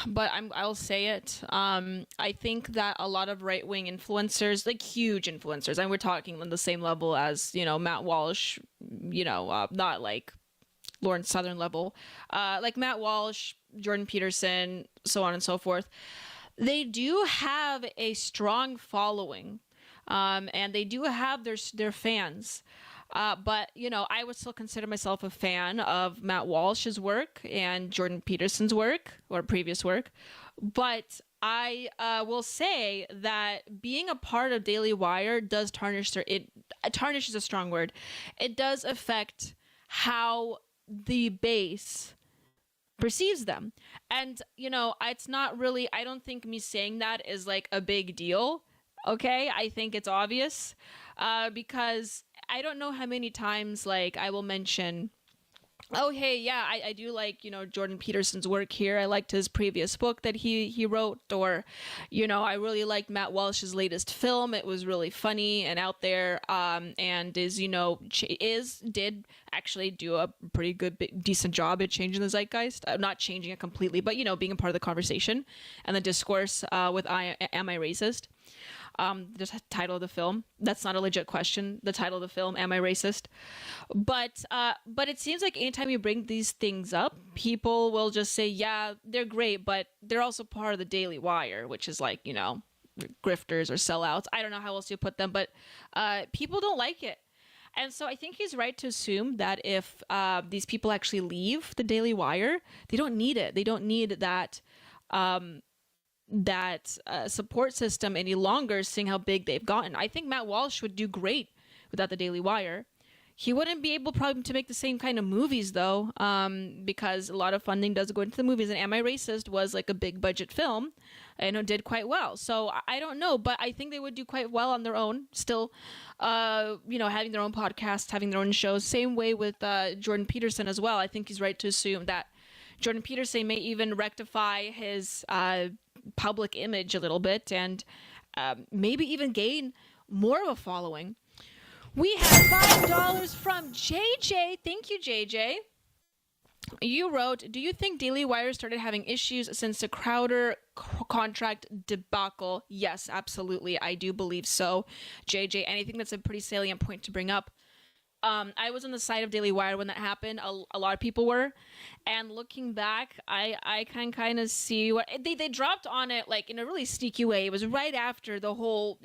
but I'll say it. I think that a lot of right-wing influencers, like huge influencers, and we're talking on the same level as, Matt Walsh, not like Lawrence Southern level, like Matt Walsh, Jordan Peterson, so on and so forth. They do have a strong following, and they do have their fans. But, I would still consider myself a fan of Matt Walsh's work and Jordan Peterson's work or previous work. But I will say that being a part of Daily Wire does tarnish tarnish is a strong word. It does affect how the base perceives them. And, it's not really, I don't think me saying that is like a big deal. Okay, I think it's obvious because I don't know how many times I will mention, oh, hey, yeah, I do like, Jordan Peterson's work here. I liked his previous book that he wrote, or, I really liked Matt Walsh's latest film. It was really funny and out there, and did actually do a pretty good, decent job at changing the zeitgeist. Not changing it completely, but, being a part of the conversation and the discourse with Am I Racist? The title of the film. That's not a legit question. The title of the film, Am I Racist? But it seems like anytime you bring these things up, people will just say, yeah, they're great, but they're also part of the Daily Wire, which is like, grifters or sellouts. I don't know how else you put them, but people don't like it. And so I think he's right to assume that if these people actually leave the Daily Wire, they don't need it. They don't need that support system any longer, seeing how big they've gotten. I think Matt Walsh would do great without the Daily Wire. He wouldn't be able probably to make the same kind of movies though, because a lot of funding does go into the movies. And Am I Racist was like a big budget film, and it did quite well. So I don't know, but I think they would do quite well on their own. Still, having their own podcasts, having their own shows. Same way with Jordan Peterson as well. I think he's right to assume that Jordan Peterson may even rectify his public image a little bit, and maybe even gain more of a following. We have $5 from JJ. Thank you, JJ. You wrote, do you think Daily Wire started having issues since the Crowder contract debacle? Yes, absolutely. I do believe so. JJ, anything that's a pretty salient point to bring up. I was on the side of Daily Wire when that happened. A lot of people were. And looking back, I can kind of see what they dropped on it, like in a really sneaky way. It was right after the whole,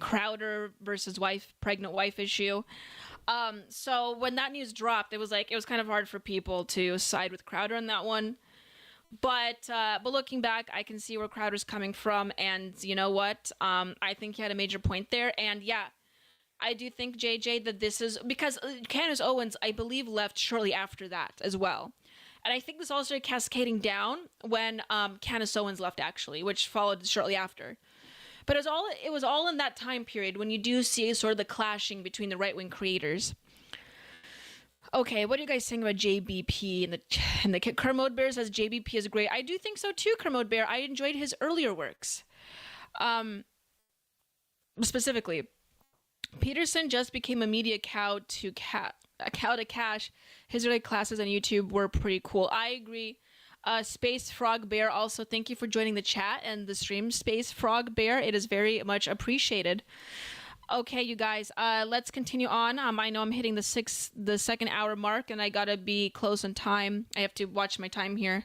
Crowder versus pregnant wife issue. So when that news dropped, it was kind of hard for people to side with Crowder on that one. But looking back, I can see where Crowder's coming from, and you know what? I think he had a major point there, and yeah, I do think, JJ, that this is because Candace Owens, I believe, left shortly after that as well. And I think this all started cascading down when Candace Owens left, actually, which followed shortly after. But it was all in that time period when you do see sort of the clashing between the right-wing creators. Okay, what are you guys saying about JBP and the Kermode Bear says JBP is great. I do think so too, Kermode Bear. I enjoyed his earlier works. Specifically, Peterson just became a media cow to cash. His early classes on YouTube were pretty cool. I agree. Space Frog Bear, also thank you for joining the chat and the stream. Space Frog Bear, it is very much appreciated. Okay, you guys, let's continue on. I know I'm hitting the second hour mark, and I gotta be close on time. I have to watch my time here.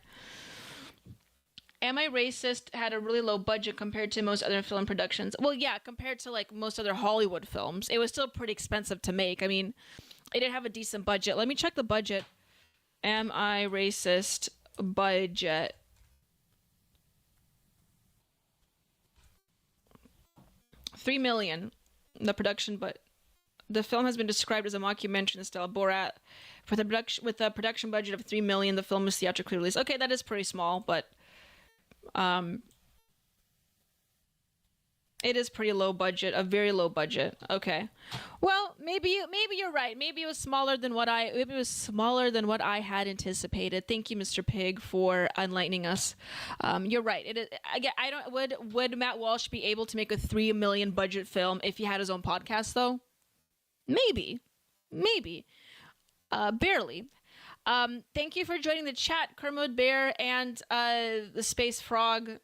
Am I Racist had a really low budget compared to most other film productions? Well, yeah, compared to like most other Hollywood films, it was still pretty expensive to make. I mean, it did have a decent budget. Let me check the budget. Am I Racist budget? $3 million. The production, but the film has been described as a mockumentary in the style of Borat. With a production budget of $3 million, the film is theatrically released. Okay, that is pretty small, but it is pretty low budget, a very low budget. Okay, well, maybe you're right. Maybe it was smaller than what I had anticipated. Thank you, Mr. Pig, for enlightening us. You're right. It is. I don't. Would Matt Walsh be able to make a $3 million budget film if he had his own podcast though? Maybe, barely. Thank you for joining the chat, Kermode Bear, and the Space Frog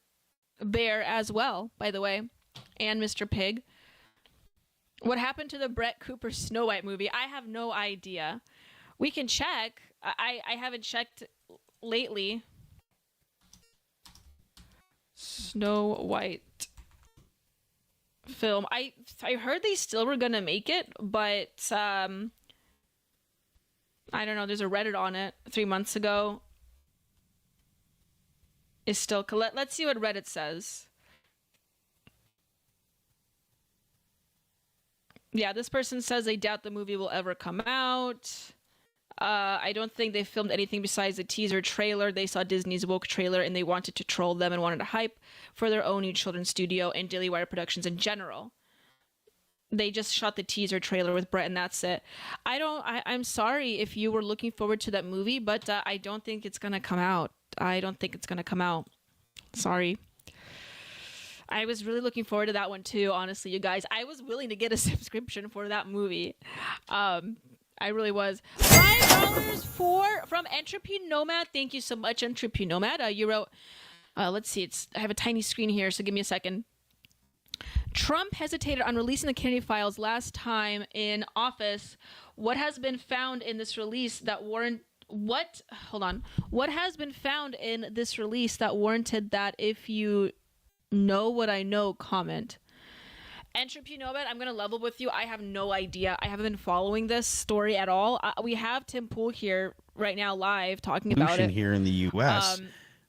Bear as well, by the way, and Mr. Pig. What happened to the Brett Cooper Snow White movie? I have no idea. We can check. I haven't checked lately. Snow White film. I heard they still were gonna make it, but I don't know. There's a Reddit on it 3 months ago. Is still let's see what Reddit says. Yeah, this person says they doubt the movie will ever come out. I don't think they filmed anything besides the teaser trailer. They saw Disney's woke trailer and they wanted to troll them and wanted to hype for their own new children's studio and Daily Wire Productions in general. They just shot the teaser trailer with Brett and that's it. I'm sorry if you were looking forward to that movie, but I don't think it's going to come out. Sorry. I was really looking forward to that one too, honestly, you guys. I was willing to get a subscription for that movie. I really was. $5 from Entropy Nomad. Thank you so much, Entropy Nomad. You wrote, let's see, I have a tiny screen here, so give me a second. Trump hesitated on releasing the Kennedy files last time in office. What has been found in this release that What has been found in this release that warranted that if you know what I know comment? Entropy Nomad, I'm going to level with you. I have no idea. I haven't been following this story at all. We have Tim Pool here right now live talking about it. Here in the U.S.,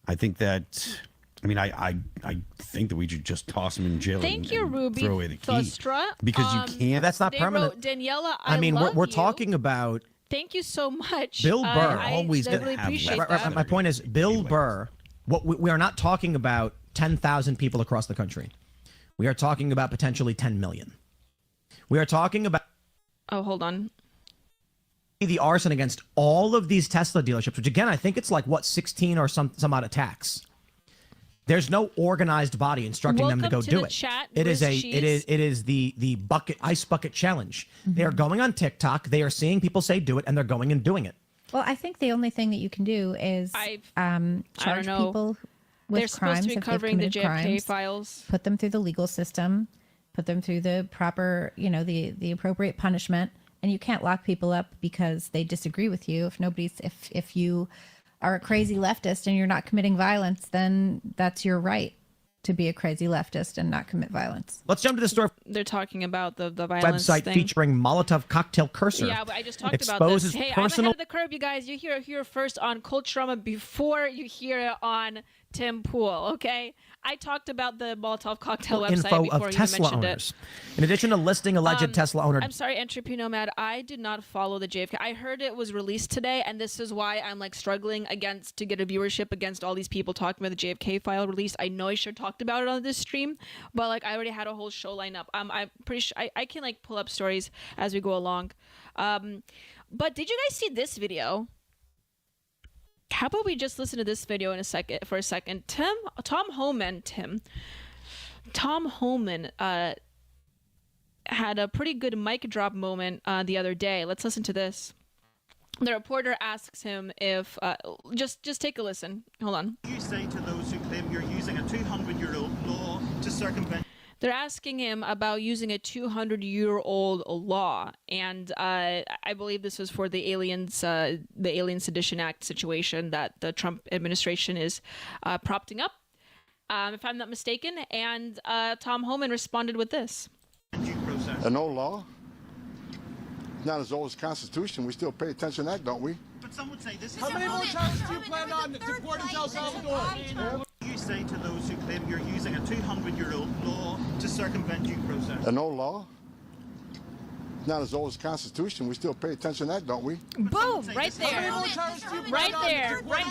I think that I mean, I think that we should just toss him in jail. Thank you, and Ruby throw away the key. Thustra. Because you can't. That's not They permanent. wrote, Daniela, I mean, love we're you. talking about Thank you so much. Bill Burr. I really appreciate that. My point is, Bill Burr. What we are not talking about 10,000 people across the country. We are talking about potentially 10 million. We are talking about. Oh, hold on. The arson against all of these Tesla dealerships, which again, I think it's like what 16 or some odd attacks. There's no organized body instructing them to go do it. Chat, it is the ice bucket challenge. They are going on TikTok. They are seeing people say do it, and they're going and doing it. Well, I think the only thing that you can do is charge people with They're crimes supposed to be if they've covering the committed JFK crimes, files. put them through the legal system, put them through the proper, the appropriate punishment. And you can't lock people up because they disagree with you. If you are a crazy leftist and you're not committing violence, then that's your right to be a crazy leftist and not commit violence. Let's jump to the story. They're talking about the violence Website thing. featuring Molotov cocktail cursor. Yeah, but I just talked about this. Exposes Hey, personal. I'm ahead of the curve, you guys. You hear first on Culturama before you hear it on Tim Pool, okay? I talked about the Molotov cocktail website Info before of you Tesla mentioned owners. it. In addition to listing alleged Tesla owner. I'm sorry, Entropy Nomad. I did not follow the JFK. I heard it was released today, and this is why I'm like struggling to get a viewership against all these people talking about the JFK file release. I know I should have talked about it on this stream, but like I already had a whole show lined up. I'm pretty sure I can like pull up stories as we go along. But did you guys see this video? How about we just listen to this video for a second? Tom Homan had a pretty good mic drop moment the other day. Let's listen to this. The reporter asks him if just take a listen. Hold on. You say to those who claim you're using a 200-year-old law to circumvent. They're asking him about using a 200-year-old law, and I believe this was for the Alien Sedition Act situation that the Trump administration is propping up, if I'm not mistaken. And Tom Homan responded with this: An old law, not as old as the Constitution. We still pay attention to that, don't we? But some would say this is. How many more times do you plan on deporting El Salvador? You say to those who claim you're using a 200-year-old law to circumvent due process. An old law, not as old as the Constitution. We still pay attention to that, don't we? Boom! Right there. Right there. Right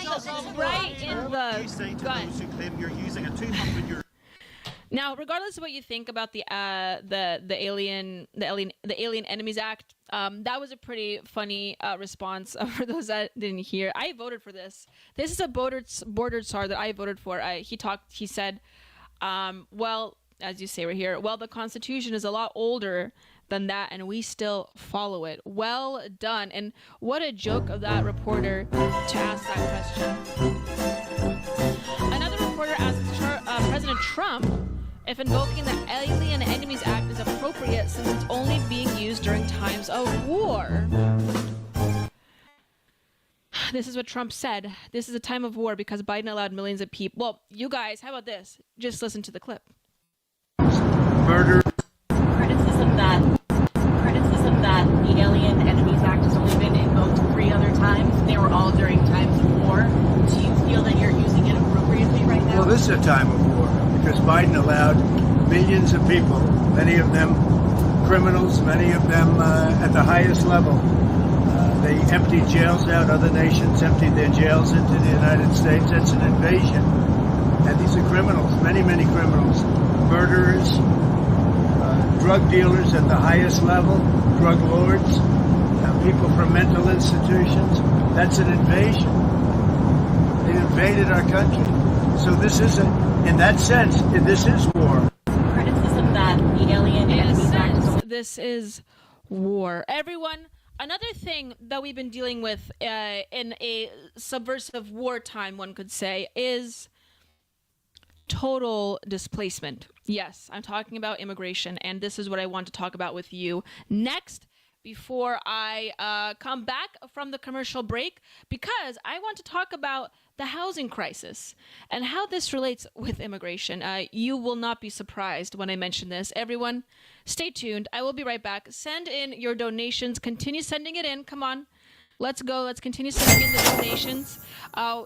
in the You say to gun. those who claim you're using a 200-year-old. Now, regardless of what you think about the Alien Enemies Act, that was a pretty funny response for those that didn't hear. I voted for this. This is a bordered SAR that I voted for. He said, well, as you say right here, well, the Constitution is a lot older than that, and we still follow it. Well done. And what a joke of that reporter to ask that question. Another reporter asked President Trump if invoking the Alien Enemies Act is appropriate since it's only being used during times of war. This is what Trump said. This is a time of war because Biden allowed millions of people. Well, you guys, how about this? Just listen to the clip. Murder. Criticism that the Alien Enemies Act has only been invoked 3 other times. They were all during times of war. Do you feel that you're using it appropriately right now? Well, this is a time of war because Biden allowed millions of people, many of them criminals, many of them at the highest level. They emptied jails out. Other nations emptied their jails into the United States. That's an invasion. And these are criminals, many, many criminals, murderers, drug dealers at the highest level, drug lords, people from mental institutions. That's an invasion. They invaded our country. So this isn't, in that sense, this is war. Criticism that the Alien Enemies Act. This is war. Everyone, another thing that we've been dealing with in a subversive wartime, one could say, is total displacement. Yes, I'm talking about immigration, and this is what I want to talk about with you next before I come back from the commercial break, because I want to talk about the housing crisis and how this relates with immigration. You will not be surprised when I mention this. Everyone, stay tuned. I will be right back. Send in your donations. Continue sending it in. Come on. Let's go. Let's continue sending in the donations.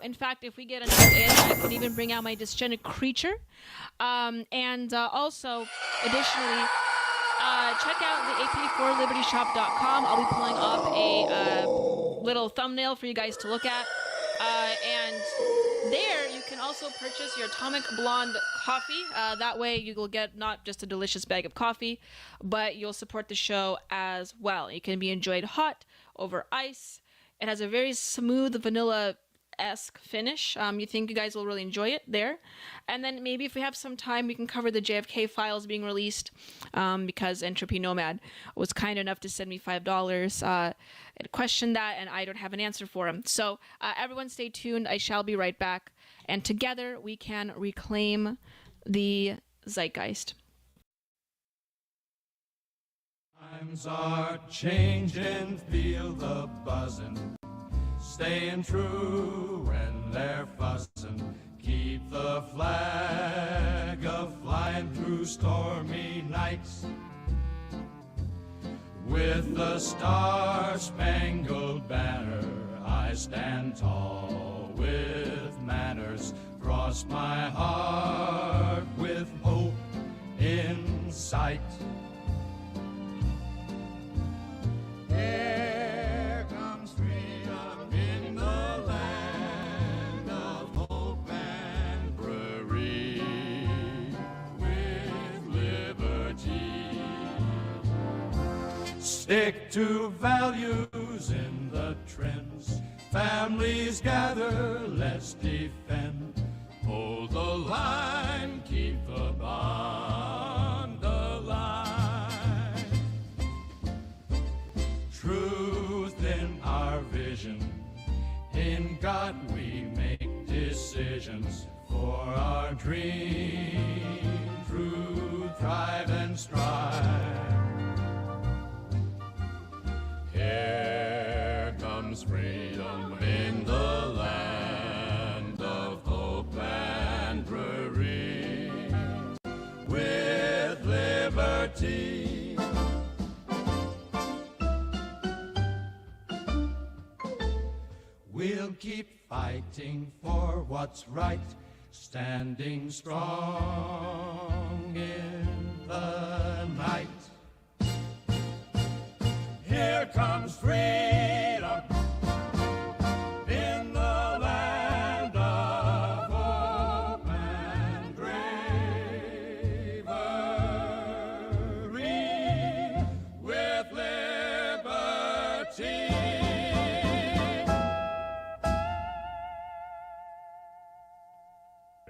In fact, if we get enough in, I can even bring out my dysgenic creature. And also, additionally, check out the ap4libertyshop.com. I'll be pulling up a little thumbnail for you guys to look at. And there you can also purchase your Atomic Blonde coffee. That way you will get not just a delicious bag of coffee, but you'll support the show as well. It can be enjoyed hot over ice. It has a very smooth vanilla-esque finish. You think you guys will really enjoy it there. And then maybe if we have some time, we can cover the JFK files being released because Entropy Nomad was kind enough to send me $5 and questioned that, and I don't have an answer for him. So everyone stay tuned. I shall be right back. And together we can reclaim the zeitgeist. Times are changing, feel the buzzing, staying true when they're fussing. Keep the flag a-flying through stormy nights. With the star-spangled banner, I stand tall with manners. Cross my heart with hope in sight. Here comes freedom in the land of hope and free, with liberty. Stick to values in the trends. Families gather, let's defend. Hold the line, keep the bond alive. Truth in our vision, in God we make decisions for our dream. True, thrive and strive. Here comes freedom in the land of hope and free, with liberty. We'll keep fighting for what's right, standing strong in the night. Here comes freedom in the land of hope and bravery, with liberty.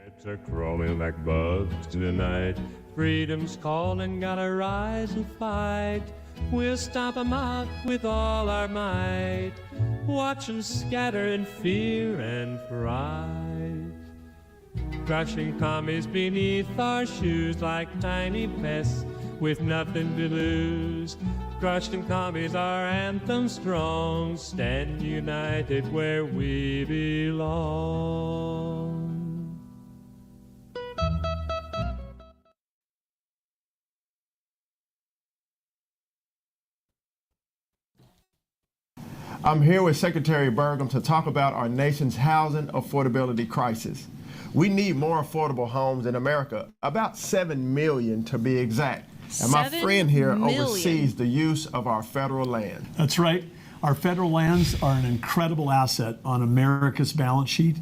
It's a crawling like bugs tonight. Freedom's calling, gotta rise and fight. We'll stomp 'em out with all our might. Watch 'em scatter in fear and fright. Crushing commies beneath our shoes like tiny pests with nothing to lose. Crushing commies, our anthem strong. Stand united where we belong. I'm here with Secretary Burgum to talk about our nation's housing affordability crisis. We need more affordable homes in America, about 7 million to be exact. And my friend here oversees the use of our federal land. That's right. Our federal lands are an incredible asset on America's balance sheet,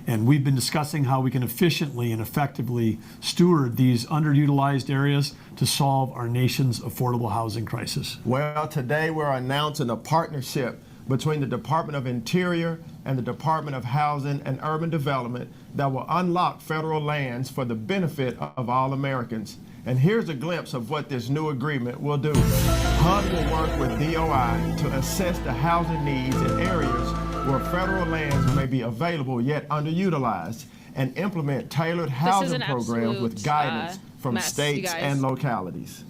and we've been discussing how we can efficiently and effectively steward these underutilized areas to solve our nation's affordable housing crisis. Well, today we're announcing a partnership between the Department of Interior and the Department of Housing and Urban Development that will unlock federal lands for the benefit of all Americans. And here's a glimpse of what this new agreement will do. HUD will work with DOI to assess the housing needs in areas where federal lands may be available yet underutilized and implement tailored housing programs with guidance from states and localities.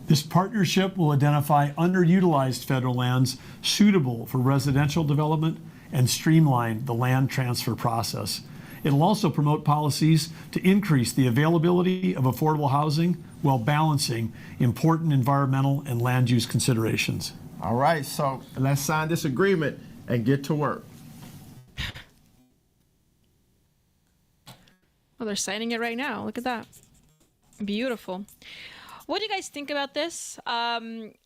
This partnership will identify underutilized federal lands suitable for residential development and streamline the land transfer process. It'll also promote policies to increase the availability of affordable housing while balancing important environmental and land use considerations. All right, so let's sign this agreement and get to work. Oh, they're signing it right now. Look at that. Beautiful. What do you guys think about this?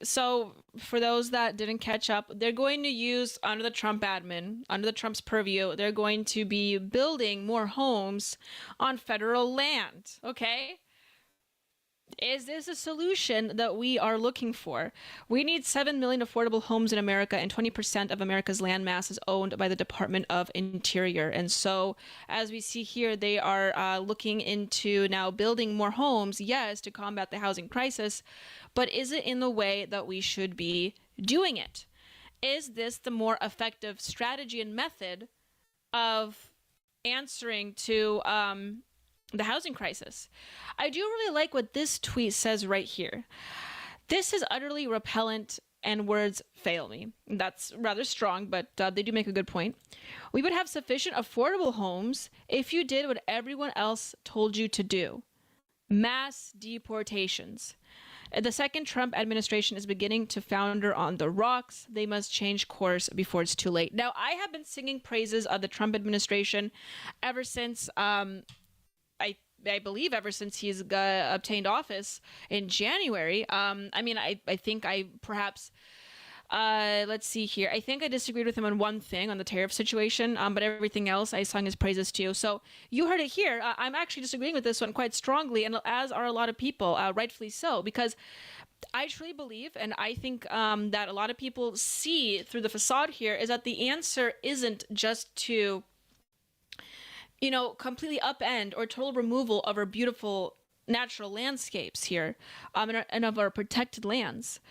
So for those that didn't catch up, they're going to use, under the Trump admin, under the Trump's purview, they're going to be building more homes on federal land. Okay? Is this a solution that we are looking for? We need 7 million affordable homes in America, and 20% of America's land mass is owned by the Department of Interior. And so, as we see here, they are looking into now building more homes, yes, to combat the housing crisis, but is it in the way that we should be doing it? Is this the more effective strategy and method of answering to the housing crisis? I do really like what this tweet says right here. This is utterly repellent and words fail me. That's rather strong, but they do make a good point. We would have sufficient affordable homes if you did what everyone else told you to do. Mass deportations. The second Trump administration is beginning to founder on the rocks. They must change course before it's too late. Now, I have been singing praises of the Trump administration ever since I believe ever since he's obtained office in January. I think I perhaps, let's see here. I think I disagreed with him on one thing, on the tariff situation, but everything else I sung his praises to. So you heard it here. I'm actually disagreeing with this one quite strongly, and as are a lot of people, rightfully so, because I truly believe, and I think that a lot of people see through the facade here, is that the answer isn't just to completely upend or total removal of our beautiful natural landscapes here and of our protected lands.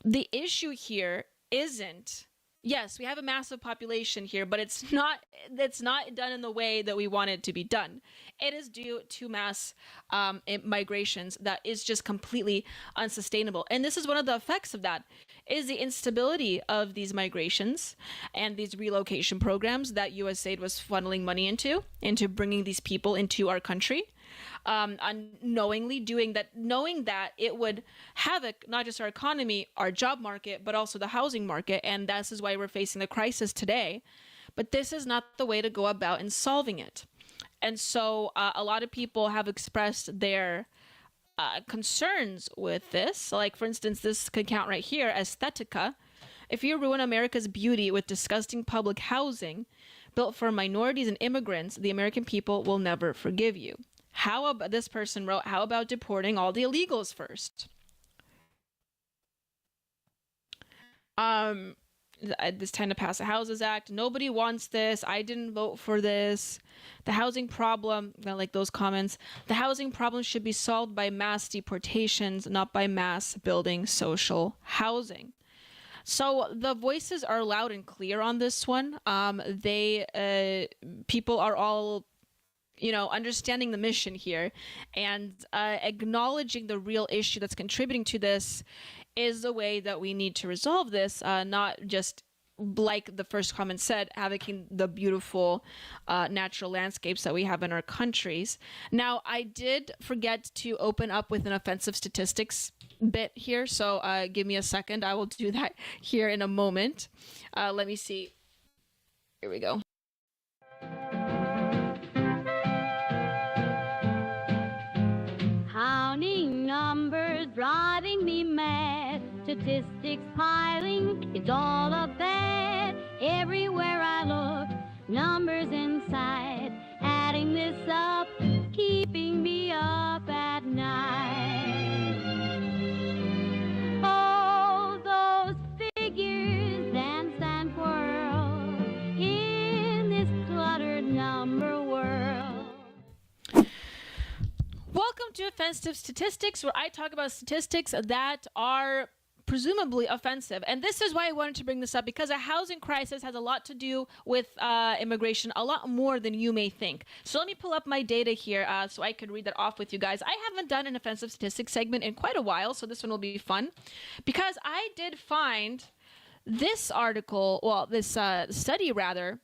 The issue here isn't, yes, we have a massive population here, but it's not done in the way that we want it to be done. It is due to mass migrations that is just completely unsustainable. And this is one of the effects of that, is the instability of these migrations and these relocation programs that USAID was funneling money into bringing these people into our country. Unknowingly doing that, knowing that it would havoc not just our economy, our job market, but also the housing market. And this is why we're facing the crisis today. But this is not the way to go about in solving it. And so a lot of people have expressed their concerns with this. Like, for instance, this could count right here, Aesthetica. If you ruin America's beauty with disgusting public housing built for minorities and immigrants, the American people will never forgive you. How about, this person wrote, how about deporting all the illegals first? This time to pass a Houses Act. Nobody wants this. I didn't vote for this. The housing problem, I like those comments. The housing problem should be solved by mass deportations, not by mass building social housing. So the voices are loud and clear on this one. People are all understanding the mission here and acknowledging the real issue that's contributing to this is the way that we need to resolve this, not just, like the first comment said, having the beautiful natural landscapes that we have in our countries. Now, I did forget to open up with an offensive statistics bit here, so give me a second. I will do that here in a moment. Let me see. Here we go. Counting numbers driving me mad. Statistics piling, it's all a fad. Everywhere I look, numbers inside. Adding this up, keeping me up at night. Oh, those figures dance and whirl in this cluttered number world. Welcome to Offensive Statistics, where I talk about statistics that are presumably offensive. And this is why I wanted to bring this up, because a housing crisis has a lot to do with immigration, a lot more than you may think. So let me pull up my data here so I could read that off with you guys. I haven't done an offensive statistics segment in quite a while, so this one will be fun, because I did find this article, well, this study rather,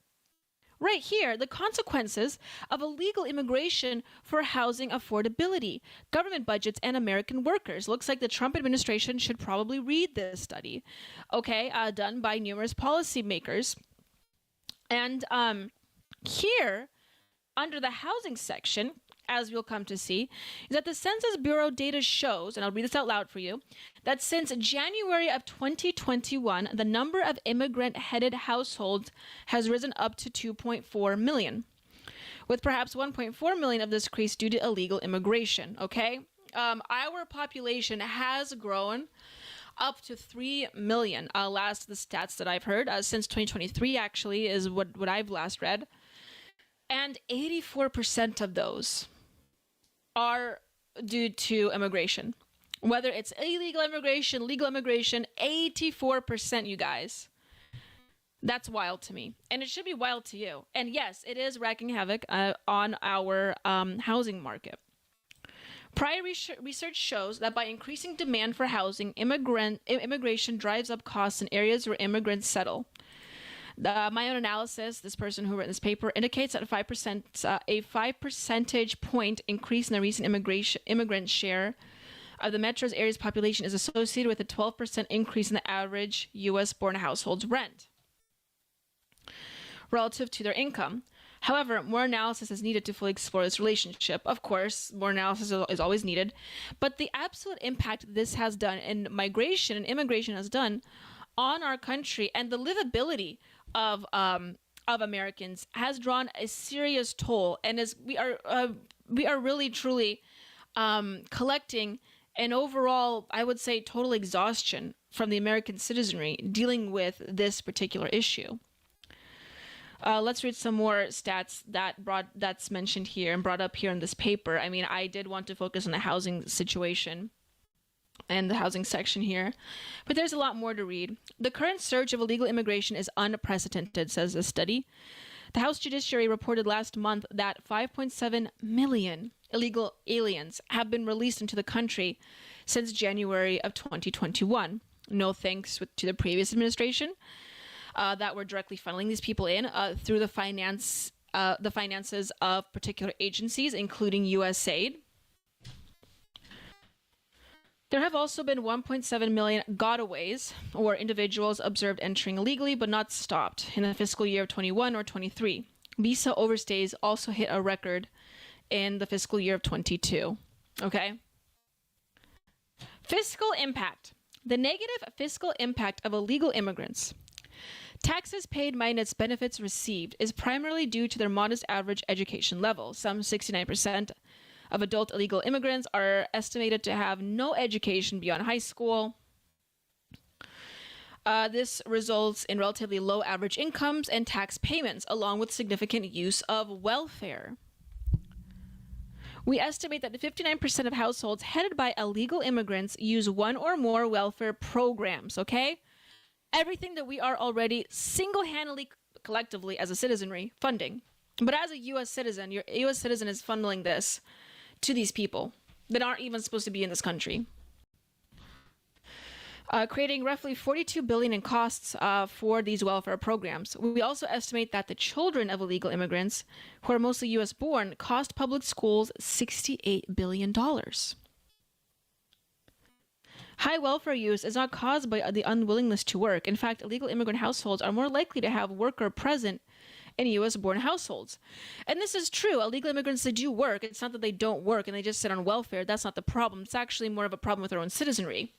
right here, the consequences of illegal immigration for housing affordability, government budgets, and American workers. Looks like the Trump administration should probably read this study, okay, done by numerous policymakers. And here, under the housing section, as we'll come to see, is that the Census Bureau data shows, and I'll read this out loud for you, that since January of 2021, the number of immigrant-headed households has risen up to 2.4 million, with perhaps 1.4 million of this increase due to illegal immigration, okay? Our population has grown up to 3 million, last the stats that I've heard, since 2023 actually is what I've last read. And 84% of those are due to immigration. Whether it's illegal immigration, legal immigration, 84%, you guys. That's wild to me. And it should be wild to you. And yes, it is wreaking havoc on our housing market. Prior research shows that by increasing demand for housing, immigration drives up costs in areas where immigrants settle. My own analysis, this person who wrote this paper, indicates that a 5 percentage point increase in the recent immigrant share of the metro's area's population is associated with a 12% increase in the average U.S.-born household's rent relative to their income. However, more analysis is needed to fully explore this relationship. Of course, more analysis is always needed, but the absolute impact this has done in migration and immigration has done on our country and the livability of Americans has drawn a serious toll, and we are really truly collecting an overall, I would say, total exhaustion from the American citizenry dealing with this particular issue. Let's read some more stats that's mentioned here and brought up here in this paper. I mean, I did want to focus on the housing situation and the housing section here, but there's a lot more to read. The current surge of illegal immigration is unprecedented, says the study. The House Judiciary reported last month that 5.7 million illegal aliens have been released into the country since January of 2021. No thanks to the previous administration that were directly funneling these people in through the finances of particular agencies, including USAID. There have also been 1.7 million gotaways, or individuals observed entering illegally but not stopped, in the fiscal year of 21 or 23. Visa overstays also hit a record in the fiscal year of 22. Okay? Fiscal impact. The negative fiscal impact of illegal immigrants. Taxes paid minus benefits received is primarily due to their modest average education level. Some 69% of adult illegal immigrants are estimated to have no education beyond high school. This results in relatively low average incomes and tax payments, along with significant use of welfare. We estimate that 59% of households headed by illegal immigrants use one or more welfare programs, okay? Everything that we are already single-handedly, collectively, as a citizenry, funding. But as a U.S. citizen, your U.S. citizen is funneling this to these people that aren't even supposed to be in this country, creating roughly $42 billion in costs for these welfare programs. We also estimate that the children of illegal immigrants, who are mostly U.S. born, cost public schools $68 billion. High welfare use is not caused by the unwillingness to work. In fact, illegal immigrant households are more likely to have worker present in U.S.-born households. And this is true. Illegal immigrants, they do work. It's not that they don't work and they just sit on welfare. That's not the problem. It's actually more of a problem with their own citizenry.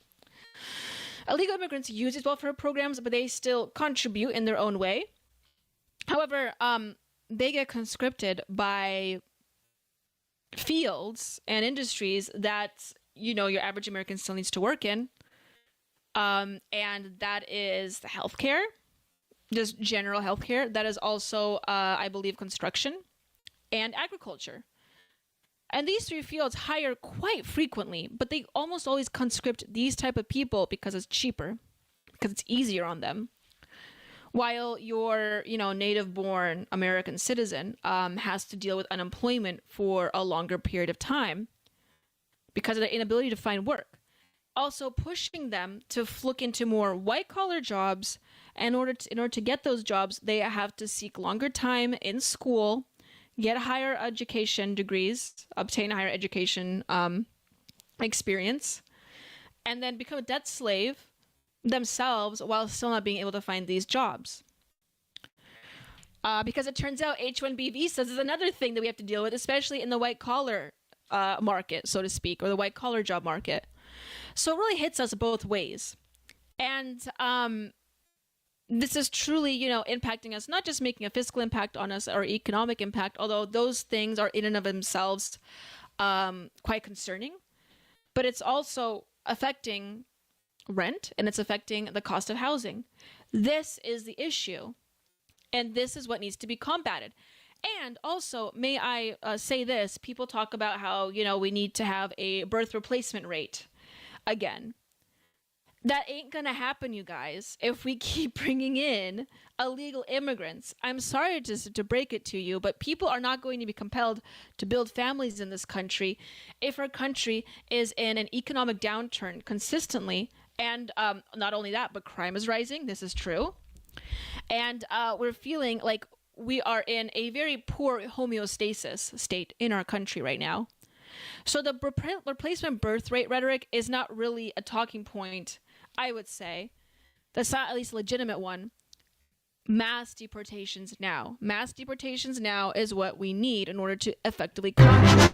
Illegal immigrants use these welfare programs, but they still contribute in their own way. However, they get conscripted by fields and industries that, you know, your average American still needs to work in. And that is the healthcare. Just general healthcare. That is also, I believe, construction and agriculture. And these three fields hire quite frequently, but they almost always conscript these type of people because it's cheaper, because it's easier on them. While your, native-born American citizen has to deal with unemployment for a longer period of time because of their inability to find work. Also pushing them to look into more white-collar jobs. In order to get those jobs, they have to seek longer time in school, get higher education degrees, obtain higher education experience, and then become a debt slave themselves while still not being able to find these jobs. Because it turns out H-1B visas is another thing that we have to deal with, especially in the white collar market, so to speak, or the white collar job market. So it really hits us both ways. And this is truly, impacting us, not just making a fiscal impact on us or economic impact, although those things are in and of themselves quite concerning, but it's also affecting rent and it's affecting the cost of housing. This is the issue, and this is what needs to be combated. And also, may I say this, people talk about how, we need to have a birth replacement rate again. That ain't gonna happen, you guys, if we keep bringing in illegal immigrants. I'm sorry to break it to you, but people are not going to be compelled to build families in this country if our country is in an economic downturn consistently. And not only that, but crime is rising. This is true. And we're feeling like we are in a very poor homeostasis state in our country right now. So the replacement birth rate rhetoric is not really a talking point, I would say. That's not at least a legitimate one. Mass deportations now. Mass deportations now is what we need in order to effectively combat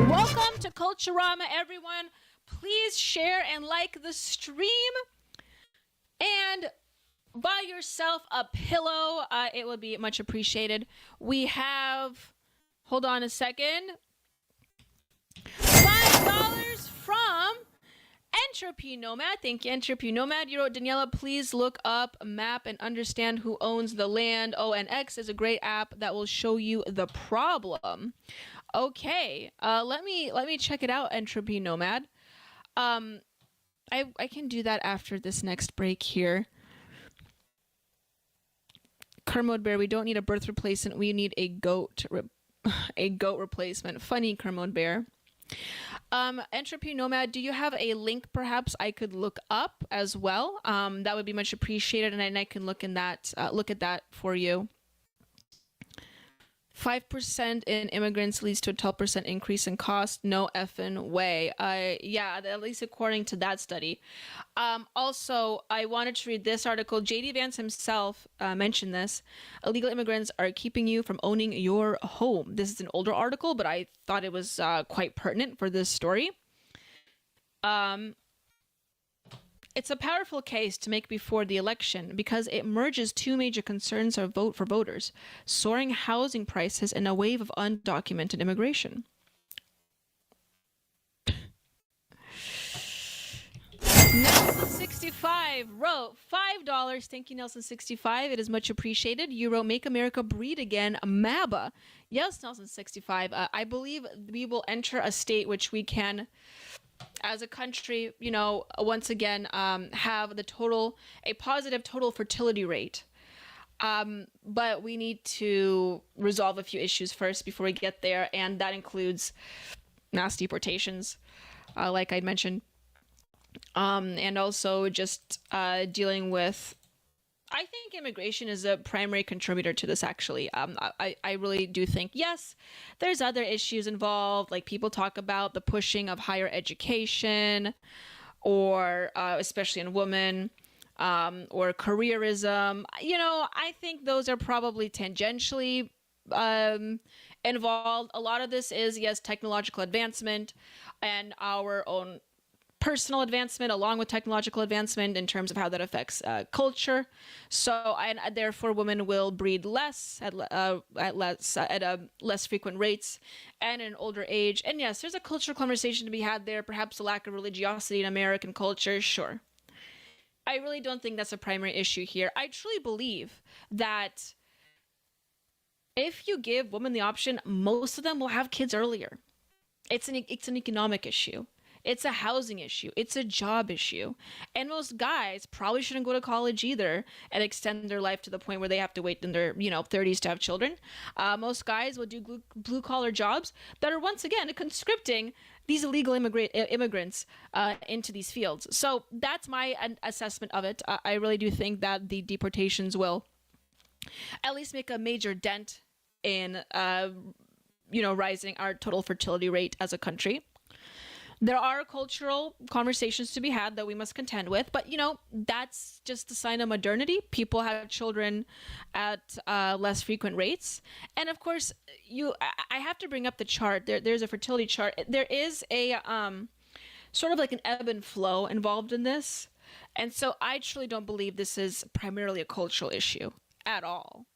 Welcome to Culturama, everyone. Please share and like the stream. And buy yourself a pillow. It would be much appreciated. We have, hold on a second, $5 from Entropy Nomad. Thank you, Entropy Nomad. You wrote, Daniela, please look up a map and understand who owns the land. ONX is a great app that will show you the problem. Okay, let me check it out, Entropy Nomad. I can do that after this next break here. Kermode Bear, we don't need a birth replacement. We need a goat replacement. Funny, Kermode Bear. Entropy Nomad, do you have a link perhaps I could look up as well? That would be much appreciated, and I can look at that for you. 5% in immigrants leads to a 12% increase in cost. No effing way. Yeah, at least according to that study. Also, I wanted to read this article. J.D. Vance himself mentioned this. Illegal immigrants are keeping you from owning your home. This is an older article, but I thought it was quite pertinent for this story. It's a powerful case to make before the election because it merges two major concerns for voters: soaring housing prices and a wave of undocumented immigration. Nelson65 wrote $5. Thank you, Nelson65. It is much appreciated. You wrote, Make America Breed Again, MABA. Yes, Nelson65. I believe we will enter a state which we can, as a country, once again, have a positive total fertility rate. But we need to resolve a few issues first before we get there, and that includes mass deportations, like I mentioned, and also just dealing with. I think immigration is a primary contributor to this, actually. I really do think, yes, there's other issues involved, like people talk about the pushing of higher education, or especially in women, or careerism. I think those are probably tangentially involved. A lot of this is, yes, technological advancement and our own personal advancement along with technological advancement in terms of how that affects culture. So, and therefore women will breed less at less frequent rates and in an older age. And yes, there's a cultural conversation to be had there, perhaps a lack of religiosity in American culture, sure. I really don't think that's a primary issue here. I truly believe that if you give women the option, most of them will have kids earlier. It's an economic issue. It's a housing issue. It's a job issue. And most guys probably shouldn't go to college either and extend their life to the point where they have to wait in their 30s to have children. Most guys will do blue-collar jobs that are, once again, conscripting these illegal immigrants into these fields. So that's my assessment of it. I really do think that the deportations will at least make a major dent in rising our total fertility rate as a country. There are cultural conversations to be had that we must contend with, but that's just a sign of modernity. People have children at less frequent rates, and of course, I have to bring up the chart. There's a fertility chart. There is a sort of like an ebb and flow involved in this, and so I truly don't believe this is primarily a cultural issue at all.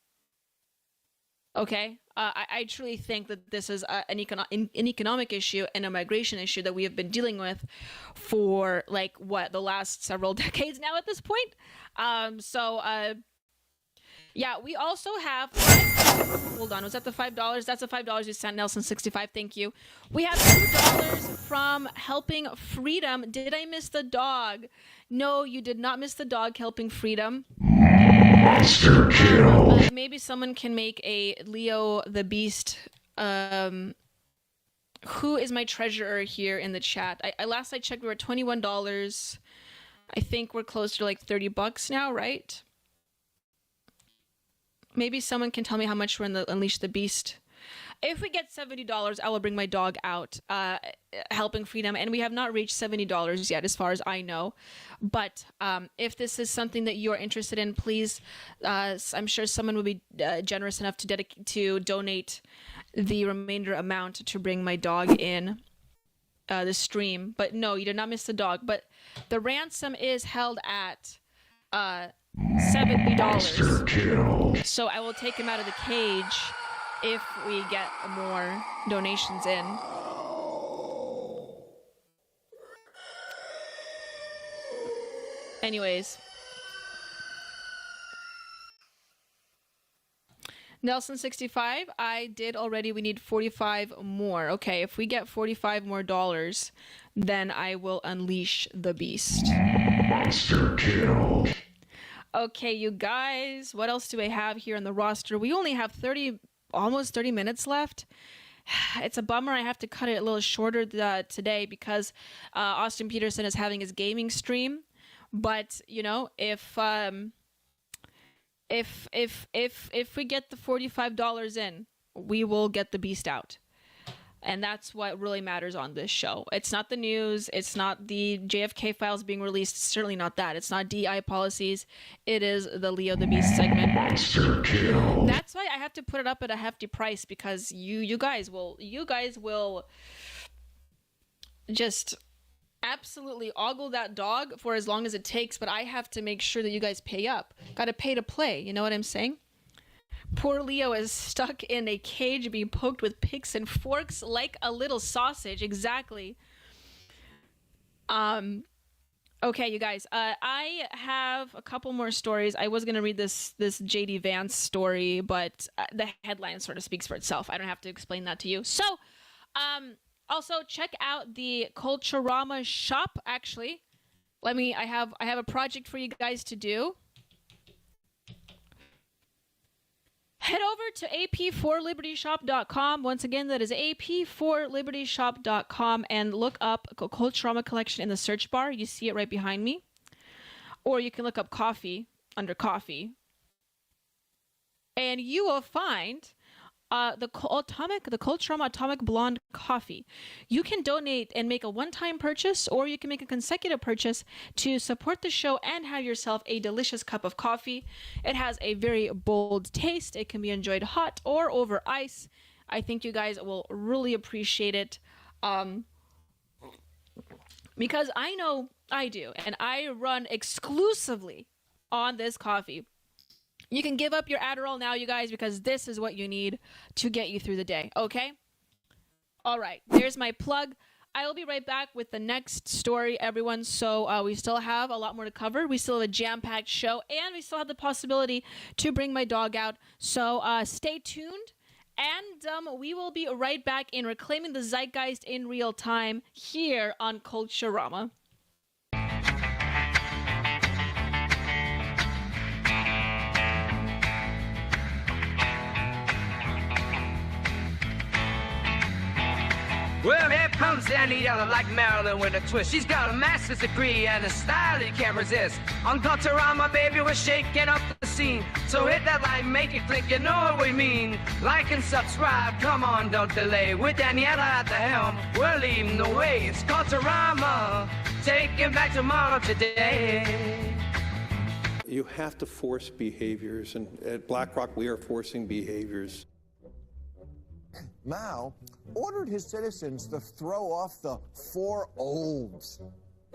Okay, I truly think that this is an economic issue and a migration issue that we have been dealing with for the last several decades now at this point. Yeah, we also have. Hold on, was that the $5? That's the $5 you sent, Nelson65. Thank you. We have $2 from Helping Freedom. Did I miss the dog? No, you did not miss the dog. Helping Freedom. Monster kill. Maybe someone can make a Leo the Beast. Who is my treasurer here in the chat? Last I checked, we were $21. I think we're close to $30 now, right? Maybe someone can tell me how much we're in the Unleash the Beast. If we get $70, I will bring my dog out, Helping Freedom. And we have not reached $70 yet, as far as I know. But if this is something that you are interested in, please, I'm sure someone will be generous enough to donate the remainder amount to bring my dog in the stream. But no, you did not miss the dog. But the ransom is held at $70. So I will take him out of the cage if we get more donations in. Anyways. Nelson65, I did already. We need 45 more. Okay, if we get 45 more dollars, then I will unleash the beast. Monster kill. Okay, you guys, what else do I have here on the roster? We only have almost 30 minutes left. It's a bummer I have to cut it a little shorter today because Austin Peterson is having his gaming stream. But if we get the $45 in, we will get the beast out. And that's what really matters on this show. It's not the news. It's not the JFK files being released. It's certainly not that. It's not DI policies. It is the Leo the Beast segment. That's why I have to put it up at a hefty price, because you guys will just absolutely ogle that dog for as long as it takes. But I have to make sure that you guys pay up. Got to pay to play. You know what I'm saying? Poor Leo is stuck in a cage being poked with picks and forks like a little sausage. Exactly. Okay, you guys. I have a couple more stories. I was going to read this JD Vance story, but the headline sort of speaks for itself. I don't have to explain that to you. So, also check out the Culturama shop, actually. I have a project for you guys to do. Head over to ap4libertyshop.com. Once again, that is ap4libertyshop.com, and look up Culturama Collection in the search bar. You see it right behind me. Or you can look up coffee under coffee. And you will find the Culturama Atomic Blonde coffee. You can donate and make a one-time purchase, or you can make a consecutive purchase to support the show and have yourself a delicious cup of coffee. It has a very bold taste. It can be enjoyed hot or over ice. I think you guys will really appreciate it, because I know I do, and I run exclusively on this coffee. You can give up your Adderall now, you guys, because this is what you need to get you through the day, okay? All right, there's my plug. I will be right back with the next story, everyone. So we still have a lot more to cover. We still have a jam-packed show, and we still have the possibility to bring my dog out. So stay tuned, and we will be right back in Reclaiming the Zeitgeist in Real Time here on Culturama. Well, here comes Annie-Ella like Marilyn with a twist. She's got a master's degree and a style you can't resist. On Culturama, baby, we're shaking up the scene. So hit that like, make it click, you know what we mean. Like and subscribe, come on, don't delay. With Daniela at the helm, we're leading the way. It's Culturama, taking back tomorrow today. You have to force behaviors, and at BlackRock we are forcing behaviors. Mao ordered his citizens to throw off the 4 olds.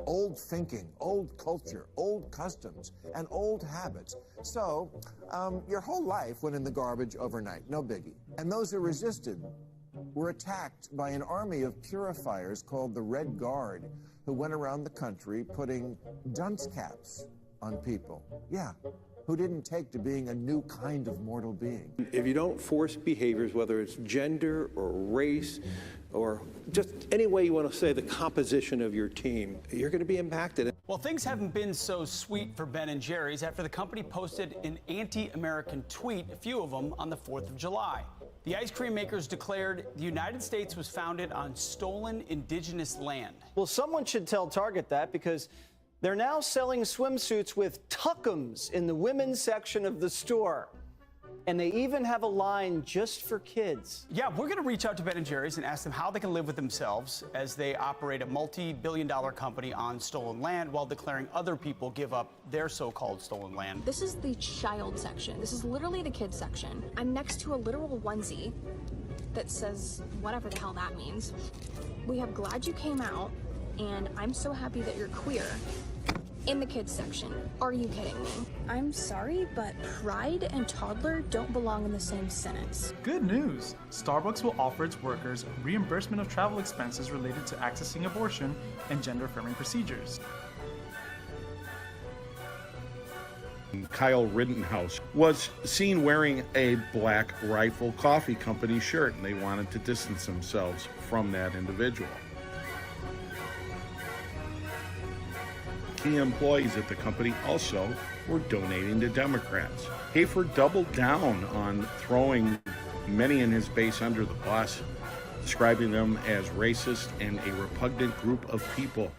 Old thinking, old culture, old customs, and old habits. So, your whole life went in the garbage overnight, no biggie. And those who resisted were attacked by an army of purifiers called the Red Guard, who went around the country putting dunce caps on people. Yeah, who didn't take to being a new kind of mortal being. If you don't force behaviors, whether it's gender or race or just any way you want to say the composition of your team, you're going to be impacted. Well, things haven't been so sweet for Ben & Jerry's after the company posted an anti-American tweet, a few of them, on the 4th of July. The ice cream makers declared the United States was founded on stolen indigenous land. Well, someone should tell Target that, because they're now selling swimsuits with tuckums in the women's section of the store. And they even have a line just for kids. Yeah, we're going to reach out to Ben & Jerry's and ask them how they can live with themselves as they operate a multi-billion-dollar company on stolen land while declaring other people give up their so-called stolen land. This is the child section. This is literally the kids section. I'm next to a literal onesie that says whatever the hell that means. We have glad you came out, and I'm so happy that you're queer. In the kids section. Are you kidding me? I'm sorry, but pride and toddler don't belong in the same sentence. Good news! Starbucks will offer its workers reimbursement of travel expenses related to accessing abortion and gender-affirming procedures. Kyle Rittenhouse was seen wearing a Black Rifle Coffee Company shirt, and they wanted to distance themselves from that individual. Key employees at the company also were donating to Democrats. Hafer doubled down on throwing many in his base under the bus, describing them as racist and a repugnant group of people.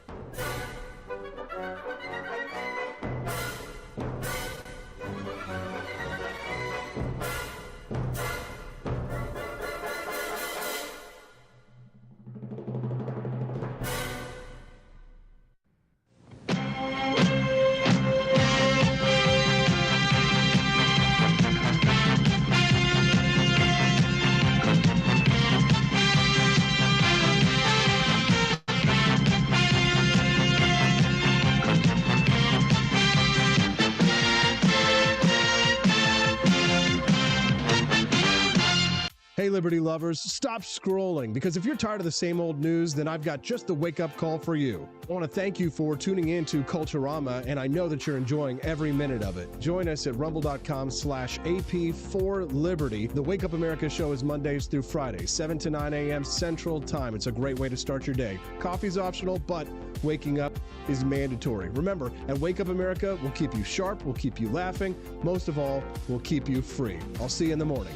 Hey, Liberty lovers, stop scrolling, because if you're tired of the same old news, then I've got just the wake-up call for you. I want to thank you for tuning in to Culturama, and I know that you're enjoying every minute of it. Join us at rumble.com/AP4Liberty. The Wake Up America show is Mondays through Fridays, 7 to 9 a.m. Central Time. It's a great way to start your day. Coffee's optional, but waking up is mandatory. Remember, at Wake Up America, we'll keep you sharp, we'll keep you laughing, most of all, we'll keep you free. I'll see you in the morning.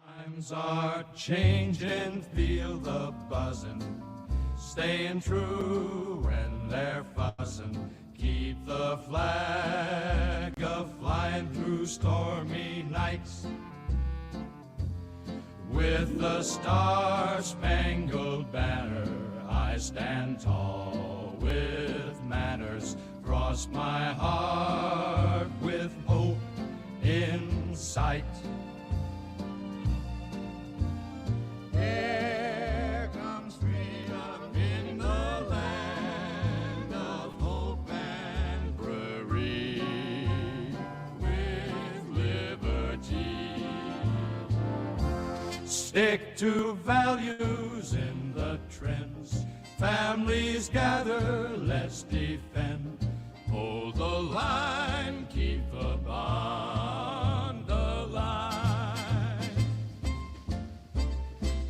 Times are changing, feel the buzzing, staying true when they're fussing. Keep the flag a-flying through stormy nights. With the star-spangled banner, I stand tall with manners. Cross my heart with hope in sight. Here comes freedom in the land of hope and free, with liberty. Stick to values in the trends. Families gather, let's defend. Hold the line, keep the bond alive.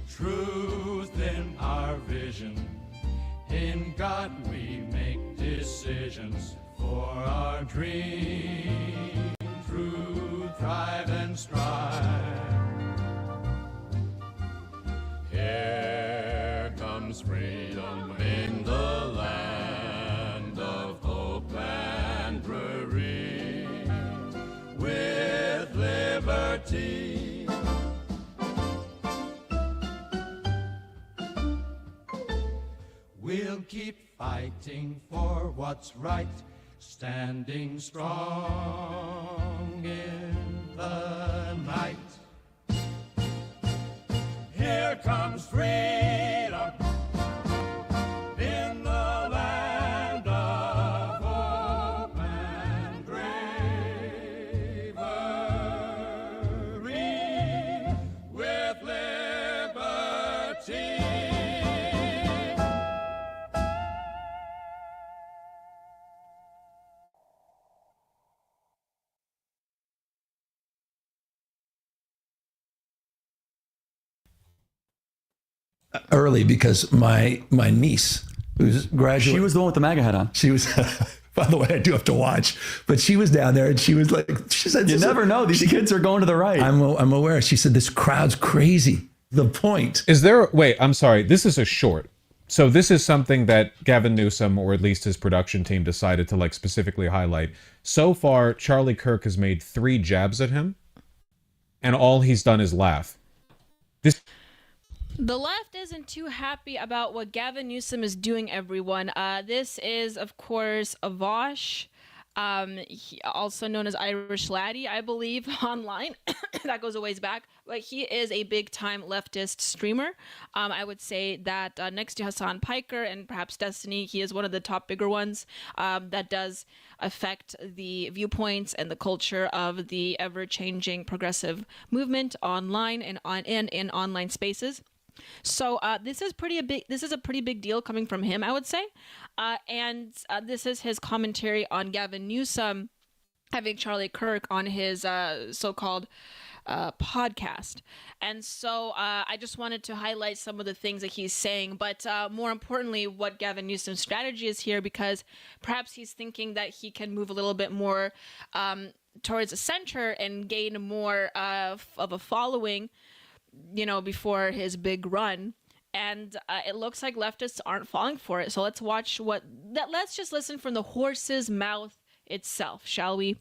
Truth in our vision, in God we make decisions for our dream. Through thrive and strive. Here comes freedom in the land of hope. We'll keep fighting for what's right, standing strong in the night. Here comes freedom in the land of hope and bravery, with liberty. Early because my niece, who's graduating, She was the one with the MAGA hat on. She was. By the way, I do have to watch, but she was down there and she was like, she said, You never know. These kids are going to the right. I'm aware. She said, this crowd's crazy. The point. Is there, wait, I'm sorry. This is a short. So this is something that Gavin Newsom, or at least his production team, decided to like specifically highlight. So far, Charlie Kirk has made 3 jabs at him, and all he's done is laugh. The left isn't too happy about what Gavin Newsom is doing, everyone. This is, of course, Avash, also known as Irish Laddie, I believe, online. That goes a ways back. But he is a big-time leftist streamer. I would say that next to Hassan Piker and perhaps Destiny, he is one of the top bigger ones that does affect the viewpoints and the culture of the ever-changing progressive movement online and in online spaces. So this is a pretty big deal coming from him, I would say. And this is his commentary on Gavin Newsom having Charlie Kirk on his so-called podcast. And so I just wanted to highlight some of the things that he's saying, but more importantly, what Gavin Newsom's strategy is here, because perhaps he's thinking that he can move a little bit more towards the center and gain more of a following, you know, before his big run. And it looks like leftists aren't falling for it. So let's just listen from the horse's mouth itself, shall we?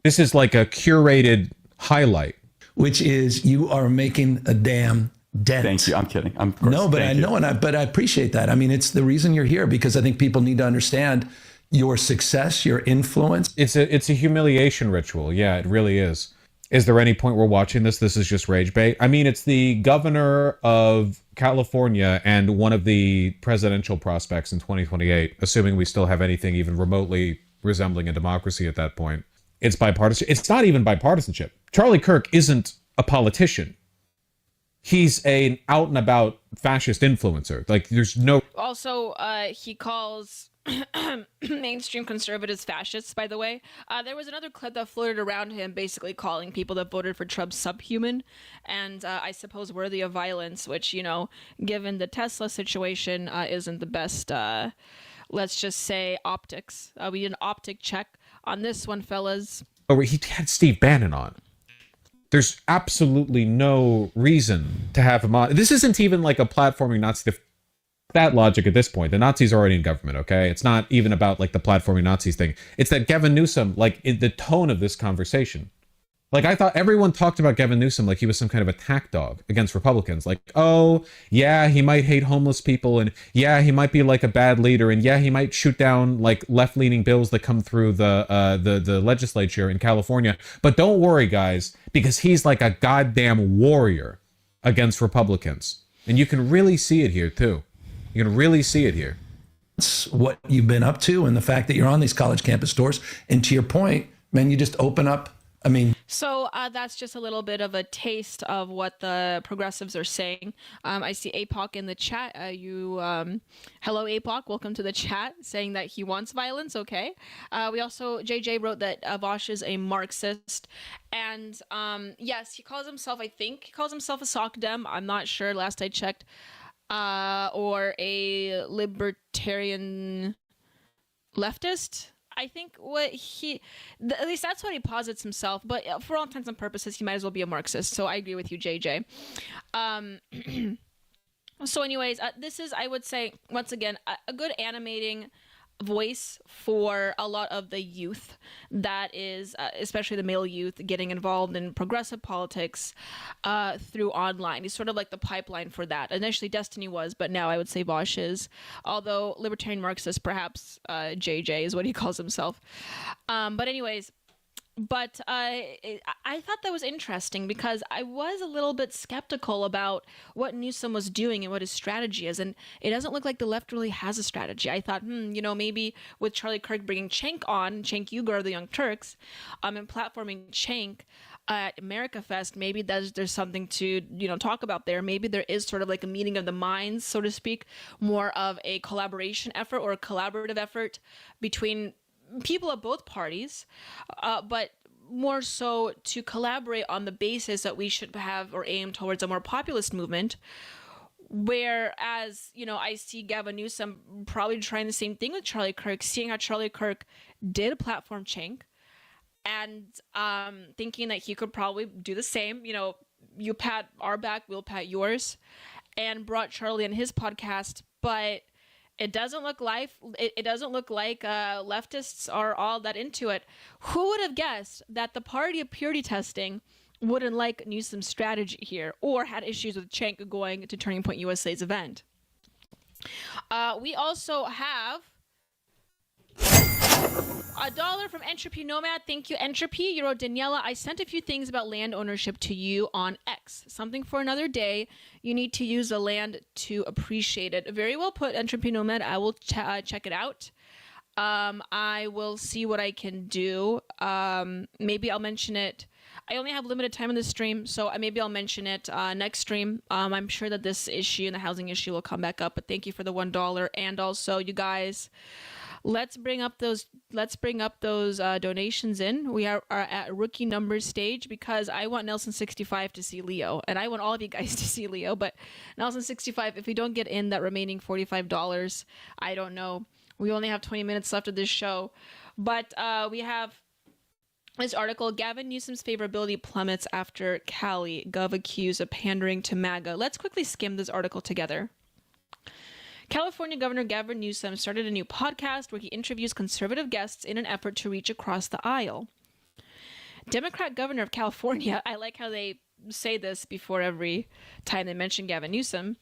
This is like a curated highlight. Which is, you are making a damn dent. Thank you. I'm kidding. But I know, but I appreciate that. I mean, it's the reason you're here, because I think people need to understand your success, your influence. It's a humiliation ritual. Yeah, it really is. Is there any point we're watching this? This is just rage bait. I mean, it's the governor of California and one of the presidential prospects in 2028, assuming we still have anything even remotely resembling a democracy at that point. It's bipartisan. It's not even bipartisanship. Charlie Kirk isn't a politician. He's an out and about fascist influencer. Like, there's no... Also, he calls mainstream conservatives fascists, by the way. There was another clip that floated around him basically calling people that voted for Trump subhuman and I suppose worthy of violence, which, you know, given the Tesla situation, isn't the best, let's just say, optics. We did an optic check on this one, fellas. Oh, he had Steve Bannon on. There's absolutely no reason to have him on. This isn't even like a platforming Nazi. That logic at this point. The Nazis are already in government, okay? It's not even about like the platforming Nazis thing. It's that Gavin Newsom, like in the tone of this conversation. Like, I thought everyone talked about Gavin Newsom like he was some kind of attack dog against Republicans. Like, oh, yeah, he might hate homeless people, and yeah, he might be like a bad leader, and yeah, he might shoot down like left-leaning bills that come through the legislature in California. But don't worry, guys, because he's like a goddamn warrior against Republicans. And you can really see it here, too. You can really see it here. It's what you've been up to and the fact that you're on these college campus tours. And to your point, man, you just open up. I mean, so that's just a little bit of a taste of what the progressives are saying. I see APOC in the chat. Hello, APOC. Welcome to the chat, saying that he wants violence. Okay. We also, JJ wrote that Avash is a Marxist. And yes, he calls himself, I think he calls himself a sock dem. I'm not sure. Last I checked. Or a libertarian leftist. I think at least that's what he posits himself, but for all intents and purposes, he might as well be a Marxist. So I agree with you, JJ. So anyways, this is, I would say, once again, a good animating voice for a lot of the youth that is, especially the male youth, getting involved in progressive politics through online. He's sort of like the pipeline for that. Initially Destiny was, but now I would say Vosh is, although libertarian Marxist, perhaps JJ is what he calls himself. But anyways, I thought that was interesting because I was a little bit skeptical about what Newsom was doing and what his strategy is. And it doesn't look like the left really has a strategy. I thought, maybe with Charlie Kirk bringing Cenk on, Cenk Uygur of the Young Turks, and platforming Cenk at America Fest, maybe there's something to, talk about there. Maybe there is sort of like a meeting of the minds, so to speak, more of a collaboration effort or a collaborative effort between people of both parties, but more so to collaborate on the basis that we should have or aim towards a more populist movement. Whereas, I see Gavin Newsom probably trying the same thing with Charlie Kirk, seeing how Charlie Kirk did platform Cenk and thinking that he could probably do the same. You pat our back, we'll pat yours, and brought Charlie on his podcast, but it doesn't look like leftists are all that into it. Who would have guessed that the party of purity testing wouldn't like Newsom's strategy here, or had issues with Cenk going to Turning Point USA's event? We also have $1 from Entropy Nomad. Thank you, Entropy. You wrote, Daniela, I sent a few things about land ownership to you on X. Something for another day. You need to use the land to appreciate it. Very well put, Entropy Nomad. I will check it out. I will see what I can do. Maybe I'll mention it. I only have limited time in this stream, so maybe I'll mention it next stream. I'm sure that this issue and the housing issue will come back up, but thank you for the $1. And also, you guys, let's bring up those donations in. We are at rookie numbers stage because I want Nelson65 to see Leo, and I want all of you guys to see Leo. But Nelson65, if we don't get in that remaining $45, I don't know. We only have 20 minutes left of this show, but we have this article: Gavin Newsom's favorability plummets after Cali. Gov accused of pandering to MAGA. Let's quickly skim this article together. California Governor Gavin Newsom started a new podcast where he interviews conservative guests in an effort to reach across the aisle. Democrat Governor of California, I like how they say this before every time they mention Gavin Newsom.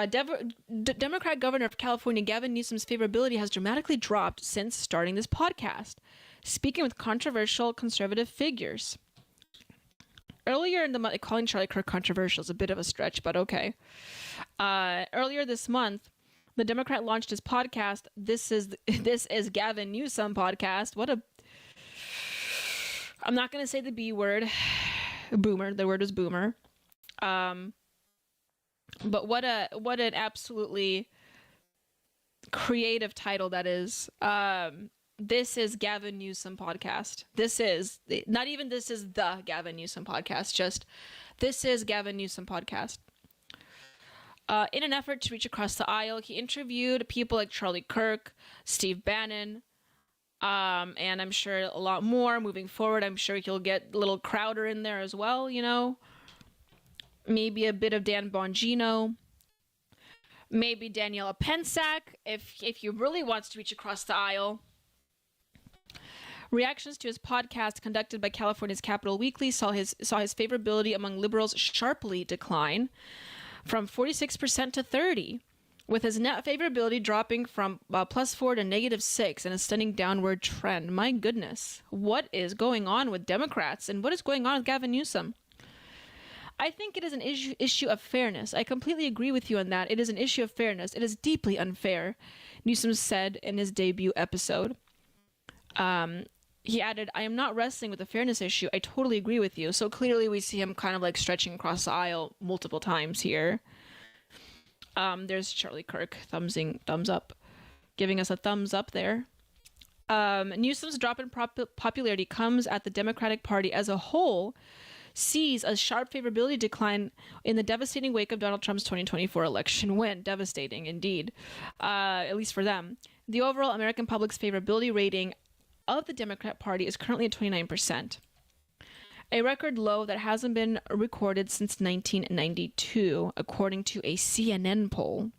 Democrat Governor of California Gavin Newsom's favorability has dramatically dropped since starting this podcast, speaking with controversial conservative figures. Earlier in the month, calling Charlie Kirk controversial is a bit of a stretch, but okay. Earlier this month, the Democrat launched his podcast, This is Gavin Newsom podcast. I'm not going to say the B word. Boomer. The word is boomer. But what an absolutely creative title that is. This is Gavin Newsom podcast. This is the Gavin Newsom podcast. Just this is Gavin Newsom podcast. In an effort to reach across the aisle, he interviewed people like Charlie Kirk, Steve Bannon, and I'm sure a lot more moving forward. I'm sure he'll get a little Crowder in there as well, Maybe a bit of Dan Bongino. Maybe Daniela Pensack, if he really wants to reach across the aisle. Reactions to his podcast conducted by California's Capital Weekly saw his favorability among liberals sharply decline from 46% to 30%, with his net favorability dropping from +4 to -6 in a stunning downward trend. My goodness, what is going on with Democrats and what is going on with Gavin Newsom? I think it is an issue of fairness. I completely agree with you on that. It is an issue of fairness. It is deeply unfair, Newsom said in his debut episode. He added, I am not wrestling with the fairness issue. I totally agree with you. So clearly we see him kind of like stretching across the aisle multiple times here. There's Charlie Kirk thumbs up, giving us a thumbs up there. Newsom's drop in popularity comes at the Democratic Party as a whole sees a sharp favorability decline in the devastating wake of Donald Trump's 2024 election win. Devastating indeed, at least for them. The overall American public's favorability rating of the Democrat Party is currently at 29%, a record low that hasn't been recorded since 1992, according to a CNN poll.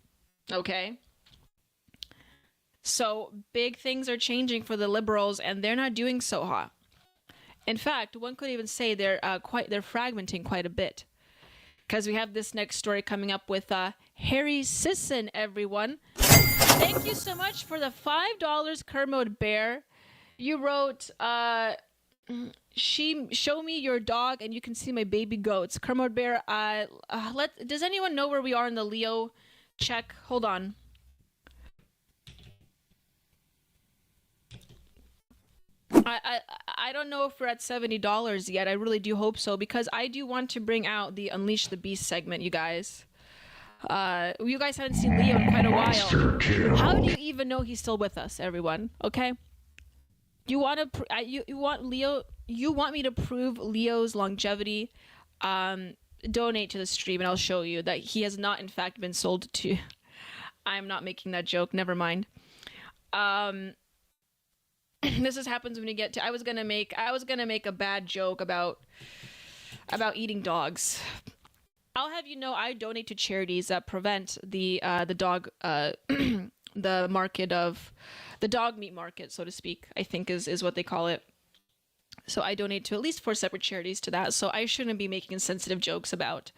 Okay. So big things are changing for the liberals, and they're not doing so hot. In fact, one could even say they're fragmenting quite a bit. Because we have this next story coming up with Harry Sisson, everyone. Thank you so much for the $5, Kermode Bear. You wrote, show me your dog and you can see my baby goats. Kermode Bear, does anyone know where we are in the Leo check? Hold on. I don't know if we're at $70 yet. I really do hope so, because I do want to bring out the Unleash the Beast segment, you guys. You guys haven't seen Leo in quite a while. How do you even know he's still with us, everyone? Okay? You want me to prove Leo's longevity? Donate to the stream and I'll show you that he has not in fact been sold to. I'm not making that joke, never mind. This is happens when you get to I was gonna make a bad joke about eating dogs. I'll have you know I donate to charities that prevent the dog the market of the dog meat market, so to speak, I think is what they call it. So I donate to at least 4 separate charities to that. So I shouldn't be making sensitive jokes about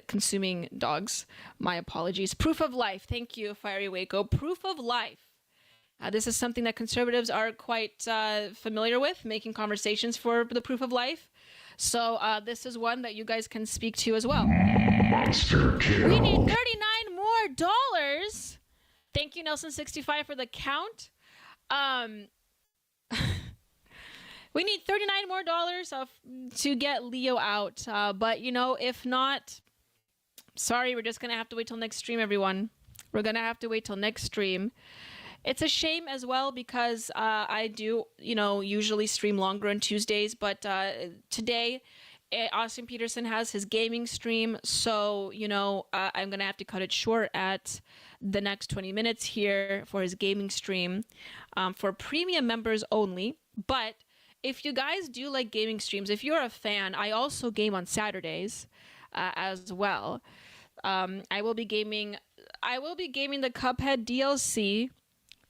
consuming dogs. My apologies. Proof of life. Thank you, Fiery Waco. Proof of life. This is something that conservatives are quite familiar with, making conversations for the proof of life. So this is one that you guys can speak to as well. We need $39 more. Thank you, Nelson65, for the count. We need $39 more to get Leo out. But, if not, sorry, we're just going to have to wait till next stream, everyone. We're going to have to wait till next stream. It's a shame as well because I do, usually stream longer on Tuesdays. But today, Austin Peterson has his gaming stream. So, I'm going to have to cut it short at the next 20 minutes here for his gaming stream for premium members only. But if you guys do like gaming streams, if you're a fan, I also game on Saturdays as well. I will be gaming the Cuphead DLC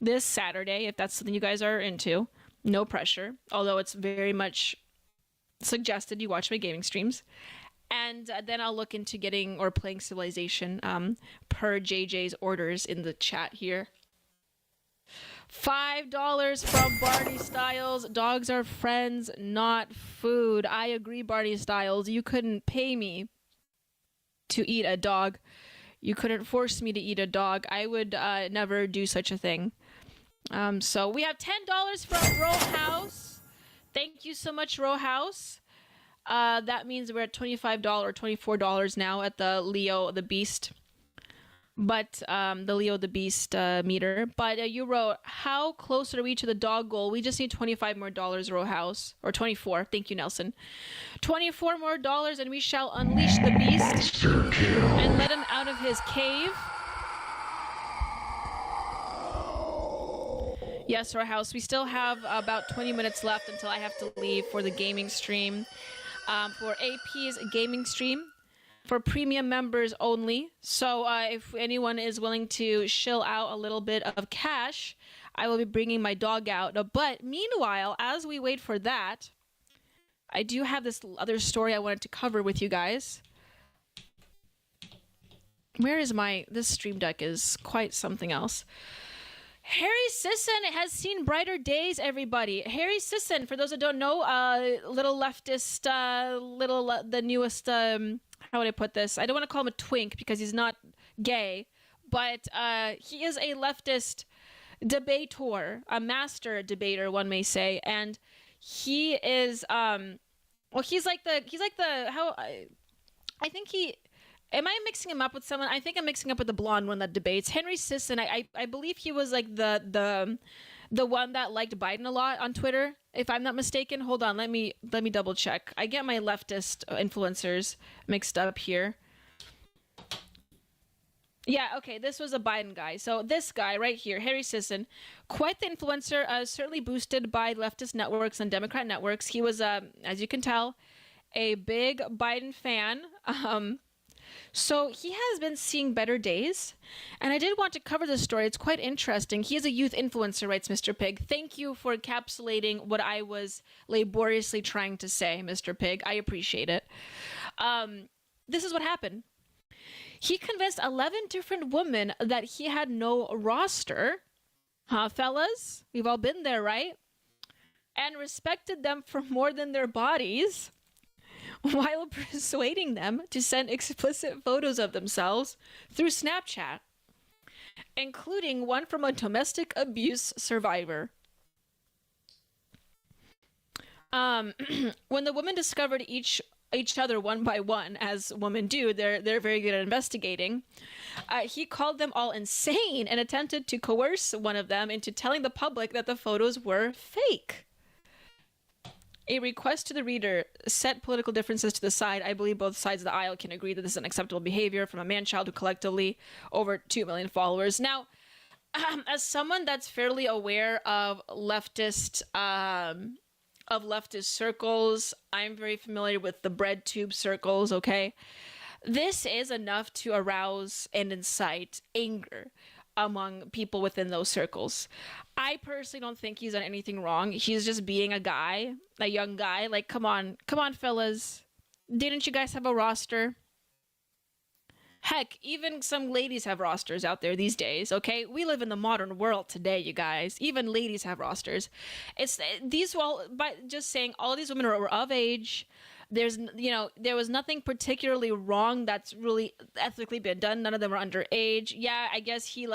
this Saturday, if that's something you guys are into. No pressure, although it's very much suggested you watch my gaming streams. And then I'll look into getting or playing Civilization per JJ's orders in the chat here. $5 from Barney Styles. Dogs are friends, not food. I agree, Barney Styles. You couldn't pay me to eat a dog. You couldn't force me to eat a dog. I would never do such a thing. So we have $10 from Row House. Thank you so much, Row House. That means we're at $25 or $24 now at the Leo the Beast. But the Leo the Beast meter. But you wrote, how close are we to the dog goal? We just need $25 more, Row House. Or 24. Thank you, Nelson. $24 more and we shall unleash the beast and let him out of his cave. Yes, Row House. We still have about 20 minutes left until I have to leave for the gaming stream. For AP's gaming stream. For premium members only. So if anyone is willing to shill out a little bit of cash, I will be bringing my dog out. But meanwhile, as we wait for that, I do have this other story I wanted to cover with you guys. Where is this stream deck is quite something else. Harry Sisson has seen brighter days, everybody. Harry Sisson, for those that don't know, little leftist, the newest, how would I put this? I don't want to call him a twink because he's not gay, but he is a leftist debater, a master debater, one may say, and he is, he's like the, I think he, am I mixing him up with someone? I think I'm mixing up with the blonde one that debates. Henry Sisson, I believe he was like the one that liked Biden a lot on Twitter, if I'm not mistaken. Hold on, let me double check. I get my leftist influencers mixed up here. Yeah, okay, this was a Biden guy. So this guy right here, Harry Sisson, quite the influencer, certainly boosted by leftist networks and Democrat networks. He was, as you can tell, a big Biden fan. So he has been seeing better days, and I did want to cover this story. It's quite interesting. He is a youth influencer, writes Mr. Pig. Thank you for encapsulating what I was laboriously trying to say, Mr. Pig. I appreciate it. This is what happened. He convinced 11 different women that he had no roster. Huh, fellas? We've all been there, right? And respected them for more than their bodies, while persuading them to send explicit photos of themselves through Snapchat, including one from a domestic abuse survivor. When the women discovered each other one by one, as women do, they're very good at investigating. He called them all insane and attempted to coerce one of them into telling the public that the photos were fake. A request to the reader: set political differences to the side. I believe both sides of the aisle can agree that this is unacceptable behavior from a man-child who collectively over 2 million followers. Now, as someone that's fairly aware of leftist circles, I'm very familiar with the bread tube circles, okay? This is enough to arouse and incite anger among people within those circles. I personally don't think he's done anything wrong. He's just being a guy, a young guy. Like, come on, fellas. Didn't you guys have a roster? Heck, even some ladies have rosters out there these days, okay? We live in the modern world today, you guys. Even ladies have rosters. It's these all, by just saying all these women are of age. There was nothing particularly wrong that's really ethically been done. None of them are underage. Yeah, I guess he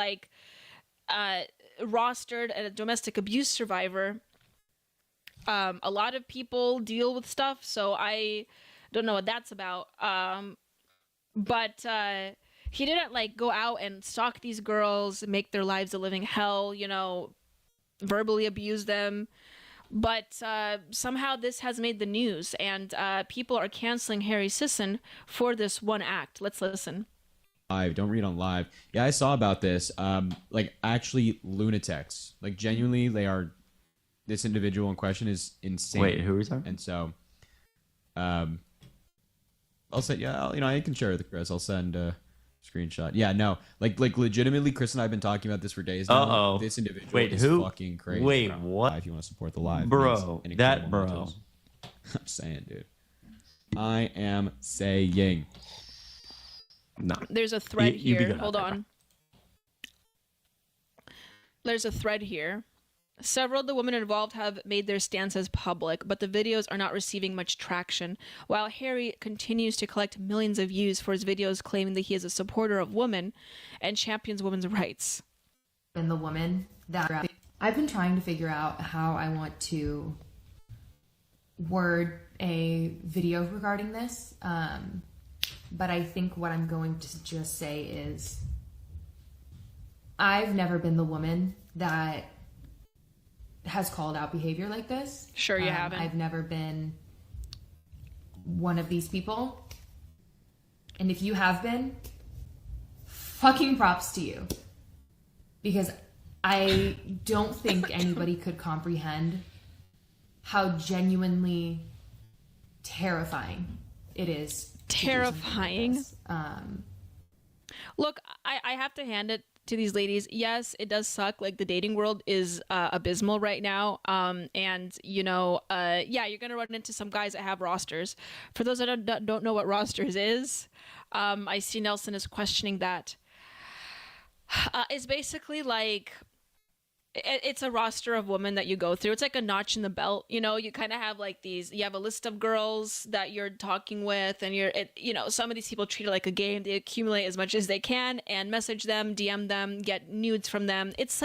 rostered a domestic abuse survivor. A lot of people deal with stuff, so I don't know what that's about. But he didn't go out and stalk these girls, make their lives a living hell, verbally abuse them. But somehow this has made the news, and people are canceling Harry Sisson for this one act. Let's listen. Live, don't read on live. Yeah, I saw about this. Actually lunatics. Genuinely, they are. This individual in question is insane. Wait, who is that? And so, I'll say, I can share with Chris. I'll send a screenshot. Yeah, no, legitimately, Chris and I have been talking about this for days now. Uh-oh. This individual Wait, is who? fucking crazy. Wait, bro. what? If you want to support the live, bro, that bro. Mentors. I'm saying, dude. I am saying. No. There's a thread here. Hold on. There's a thread here. Several of the women involved have made their stances public, but the videos are not receiving much traction, while Harry continues to collect millions of views for his videos claiming that he is a supporter of women and champions women's rights. And the woman that I've been trying to figure out how I want to word a video regarding this, but I think what I'm going to just say is I've never been the woman that has called out behavior like this. Sure, you haven't. I've never been one of these people. And if you have been, fucking props to you. Because I don't think anybody could comprehend how genuinely terrifying it is. Terrifying. Look, I have to hand it to these ladies. Yes, it does suck. The dating world is abysmal right now. And you're gonna run into some guys that have rosters. For those that don't know what rosters is, I see Nelson is questioning that. It's basically it's a roster of women that you go through. It's like a notch in the belt. You kind of have you have a list of girls that you're talking with, and some of these people treat it like a game. They accumulate as much as they can and message them, DM them, get nudes from them. It's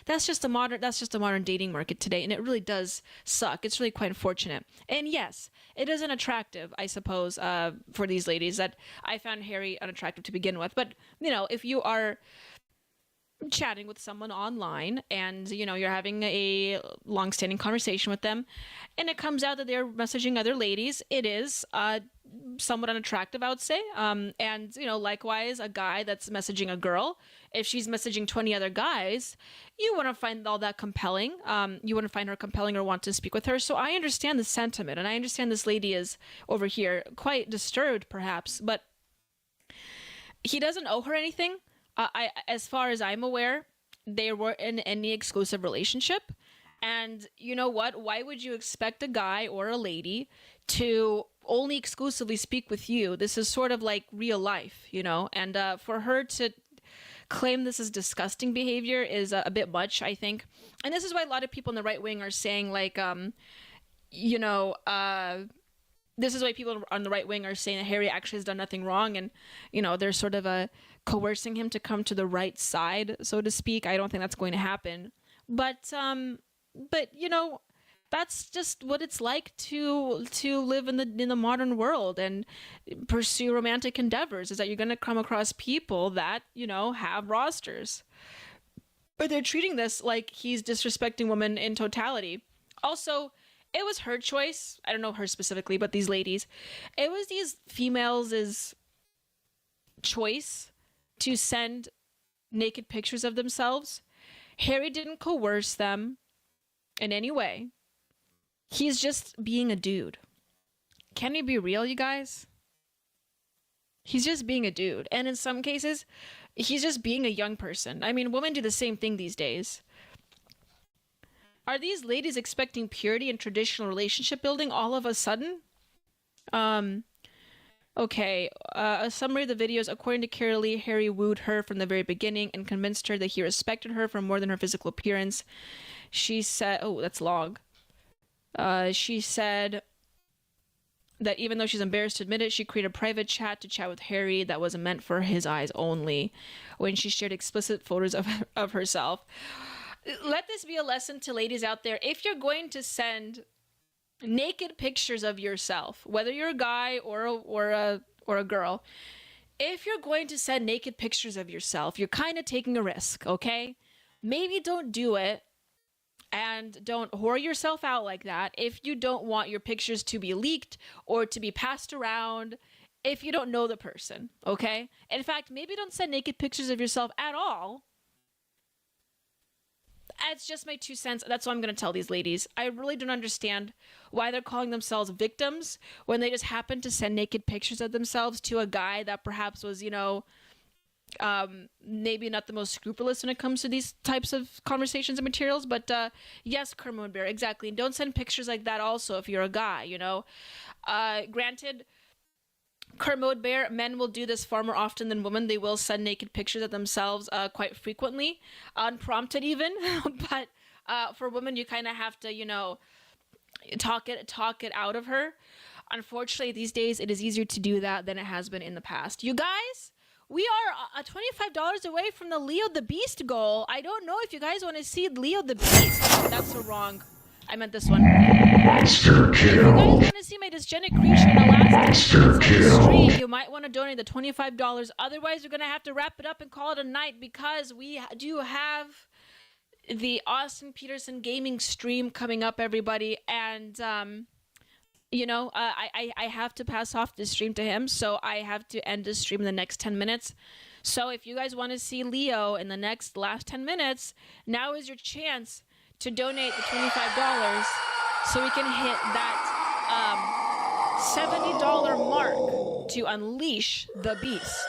that's just a modern dating market today, and it really does suck. It's really quite unfortunate. And yes, it is unattractive, I suppose, for these ladies. That I found Harry unattractive to begin with. But if you are chatting with someone online and you're having a long-standing conversation with them and it comes out that they're messaging other ladies, it is somewhat unattractive, I would say. And likewise, a guy that's messaging a girl, if she's messaging 20 other guys, you wouldn't find all that compelling. You wouldn't find her compelling or want to speak with her. So I understand the sentiment, and I understand this lady is over here quite disturbed perhaps, but he doesn't owe her anything. As far as I'm aware, they weren't in any exclusive relationship. And you know what? Why would you expect a guy or a lady to only exclusively speak with you? This is sort of like real life, you know? And for her to claim this is disgusting behavior is a bit much, I think. And this is why a lot of people in the right wing are saying, like, you know, this is why people on the right wing are saying that Harry actually has done nothing wrong, and you know, they're sort of coercing him to come to the right side, so to speak. I don't think that's going to happen, but you know, that's just what it's like to live in the modern world and pursue romantic endeavors. Is that you're going to come across people that, you know, have rosters, but they're treating this like he's disrespecting women in totality. Also, it was her choice. I don't know her specifically, but these ladies, it was these females' choice to send naked pictures of themselves. Harry didn't coerce them in any way. He's just being a dude. Can we be real, you guys? He's just being a dude. And in some cases, he's just being a young person. I mean, women do the same thing these days. Are these ladies expecting purity and traditional relationship building all of a sudden? Okay, a summary of the videos. According to Carolee, Harry wooed her from the very beginning and convinced her that he respected her for more than her physical appearance. She said, oh, that's long. She said that even though she's embarrassed to admit it, she created a private chat to chat with Harry that wasn't meant for his eyes only, when she shared explicit photos of herself. Let this be a lesson to ladies out there. If you're going to send naked pictures of yourself, whether you're a guy or a girl, if you're going to send naked pictures of yourself, you're kind of taking a risk, okay? Maybe don't do it, and don't whore yourself out like that if you don't want your pictures to be leaked or to be passed around if you don't know the person, okay? In fact, maybe don't send naked pictures of yourself at all. It's just my 2 cents. That's what I'm going to tell these ladies. I really don't understand why they're calling themselves victims when they just happen to send naked pictures of themselves to a guy that perhaps was, you know, maybe not the most scrupulous when it comes to these types of conversations and materials. But yes, Kermode Bear, exactly. And don't send pictures like that also if you're a guy, you know. Granted, Kermode Bear, men will do this far more often than women. They will send naked pictures of themselves quite frequently, unprompted even. But for women, you kind of have to, you know, talk it out of her. Unfortunately, these days, it is easier to do that than it has been in the past. You guys, we are $25 away from the Leo the Beast goal. I don't know if you guys want to see Leo the Beast. Oh, that's so wrong. I meant this one. Monster kill. If you guys want to see my dysgenic creature in the last 10 minutes of the stream, you might want to donate the $25. Otherwise, we're going to have to wrap it up and call it a night, because we do have the Austin Peterson gaming stream coming up, everybody. And, you know, I have to pass off this stream to him, so I have to end this stream in the next 10 minutes. So if you guys want to see Leo in the last 10 minutes, now is your chance to donate the $25 so we can hit that $70 mark to unleash the beast.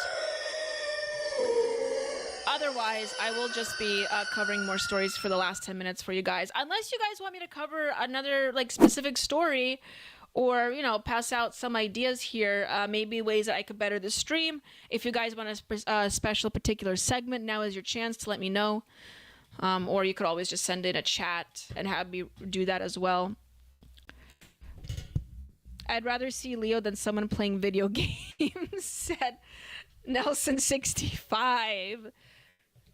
Otherwise, I will just be covering more stories for the last 10 minutes for you guys. Unless you guys want me to cover another like specific story, or, you know, pass out some ideas here, maybe ways that I could better the stream. If you guys want a special particular segment, now is your chance to let me know. Or you could always just send in a chat and have me do that as well. I'd rather see Leo than someone playing video games, said Nelson65.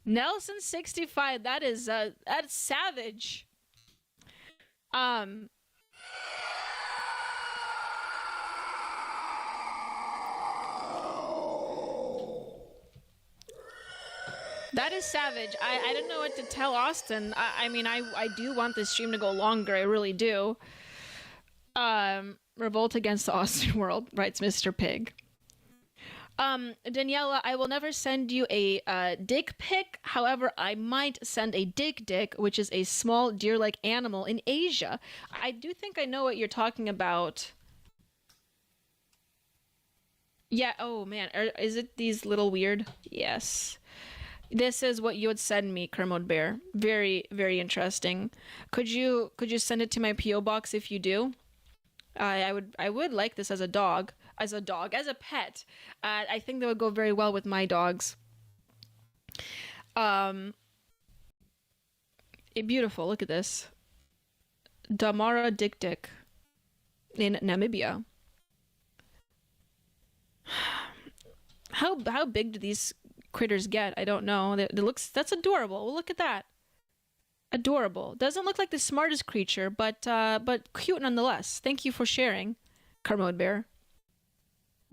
Nelson65, that's savage. That is savage. I don't know what to tell Austin. I mean, I do want this stream to go longer. I really do. Revolt against the Austin world, writes Mr. Pig. Daniela, I will never send you a dick pic. However, I might send a dick, which is a small deer-like animal in Asia. I do think I know what you're talking about. Yeah, oh man, is it these little weird? Yes. This is what you would send me, Kermode Bear. Very, very interesting. Could you send it to my PO box if you do? I would like this as a dog, as a pet. I think that would go very well with my dogs. Beautiful. Look at this. Damara Dik Dik in Namibia. How big do these critters get? I don't know. That's adorable. Well, look at that. Adorable. Doesn't look like the smartest creature, but cute nonetheless. Thank you for sharing, Kermode Bear.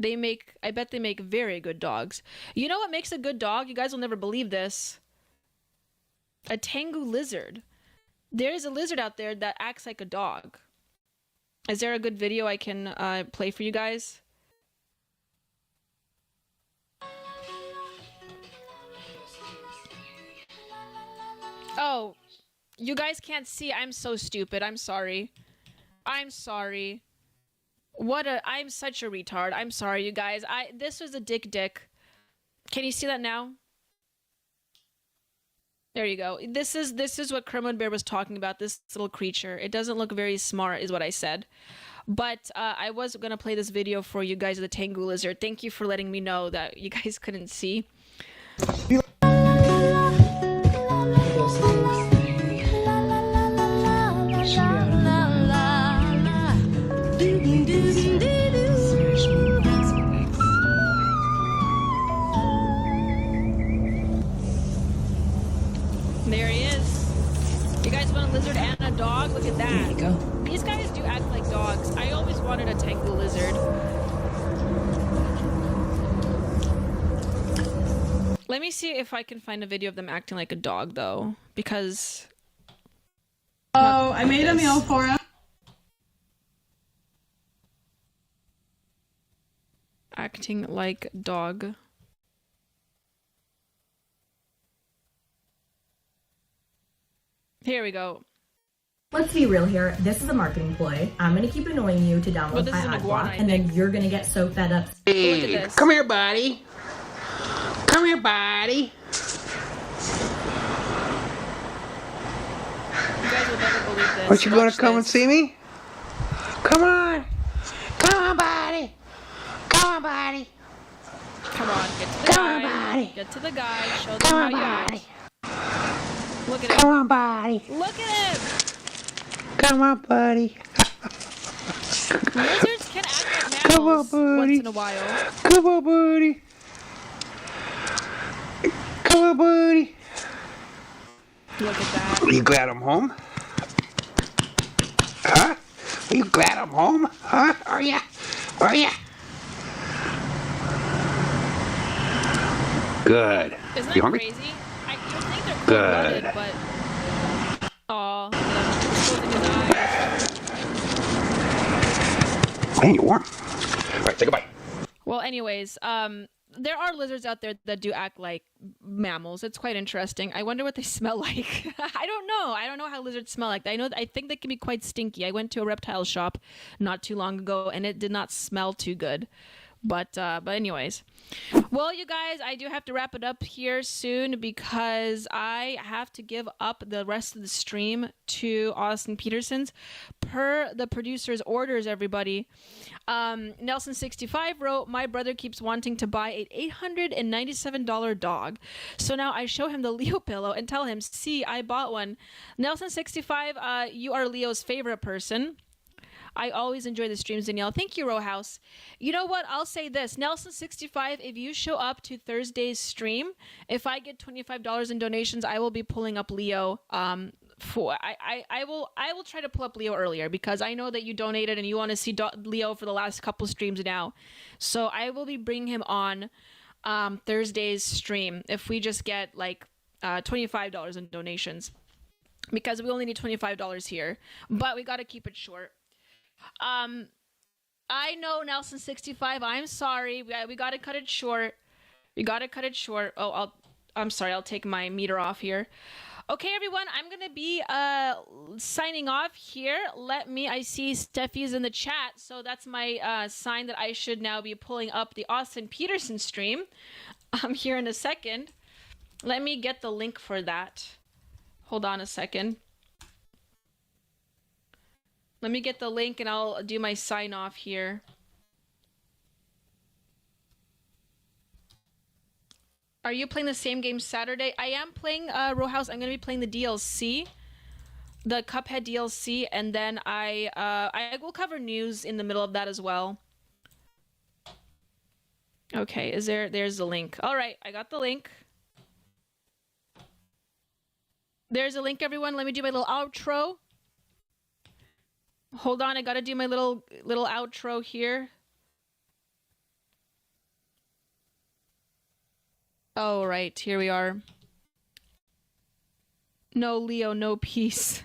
I bet they make very good dogs. You know what makes a good dog? You guys will never believe this. A Tengu lizard. There is a lizard out there that acts like a dog. Is there a good video I can play for you guys? Oh, you guys can't see. I'm so stupid. I'm sorry. I'm sorry. I'm such a retard. I'm sorry, you guys. This was a dick. Can you see that now? There you go. This is what Kermode Bear was talking about, this little creature. It doesn't look very smart, is what I said. But I was going to play this video for you guys of the Tengu lizard. Thank you for letting me know that you guys couldn't see. There he is. You guys want a lizard and a dog? Look at that. There you go. These guys do act like dogs. I always wanted a Tengu lizard. Let me see if I can find a video of them acting like a dog, though, because... Oh, I made a meal for him. Acting like dog. Here we go. Let's be real here. This is a marketing ploy. I'm gonna keep annoying you to download my ad block, and then you're gonna get so fed up. Hey, come here, buddy. Come here, buddy. You guys will never believe this. Aren't you gonna Watch come and this. see me? Come on. Come on, buddy. Come on, buddy. Come on, get to the guy. Get to the guy. Show them how you act. Look at him. Come on, buddy. Look at him. Come on, buddy. Lizards can act like Come on, mammals buddy. once in a while. Come on, buddy. Come on, buddy. Look at that. Are you glad I'm home? Huh? Are you glad I'm home? Huh? Are ya? Are ya? Good. Isn't that You hungry? crazy? You would think they're Good. cold-blooded, but... Aw, closing his eyes. Hey, you're warm. All right, say goodbye. Well, anyways, there are lizards out there that do act like mammals. It's quite interesting. I wonder what they smell like. I don't know. I don't know how lizards smell like. I think they can be quite stinky. I went to a reptile shop not too long ago, and it did not smell too good. But anyways, well, you guys, I do have to wrap it up here soon because I have to give up the rest of the stream to Austin Peterson's per the producer's orders, everybody. Nelson65 wrote, my brother keeps wanting to buy an $897 dog. So now I show him the Leo pillow and tell him, see, I bought one. Nelson65, you are Leo's favorite person. I always enjoy the streams, Danielle. Thank you, Row House. You know what? I'll say this. Nelson65, if you show up to Thursday's stream, if I get $25 in donations, I will be pulling up Leo. I will try to pull up Leo earlier because I know that you donated and you want to see Leo for the last couple streams now. So I will be bringing him on Thursday's stream if we just get like $25 in donations because we only need $25 here, but we got to keep it short. I know Nelson65. I'm sorry. We got to cut it short. We got to cut it short. Oh, I'm sorry. I'll take my meter off here. Okay, everyone, I'm going to be signing off here. I see Steffi's in the chat, so that's my sign that I should now be pulling up the Austin Peterson stream here in a second. Let me get the link for that. Hold on a second. Let me get the link and I'll do my sign off here. Are you playing the same game Saturday? I am playing Row House. I'm going to be playing the DLC, the Cuphead DLC, and then I will cover news in the middle of that as well. Okay, there's the link. All right, I got the link. There's a link, everyone. Let me do my little outro. Hold on, I got to do my little outro here. Oh, right, here we are. No Leo, no peace.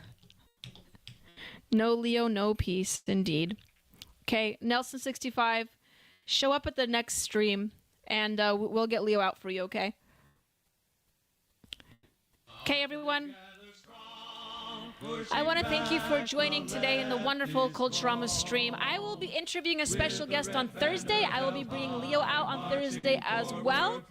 No Leo, no peace, indeed. Okay, Nelson65, show up at the next stream, and we'll get Leo out for you, okay? Okay, everyone. I want to thank you for joining today in the wonderful Culturama stream. I will be interviewing a special guest on Thursday. I will be bringing Leo out on Thursday as well.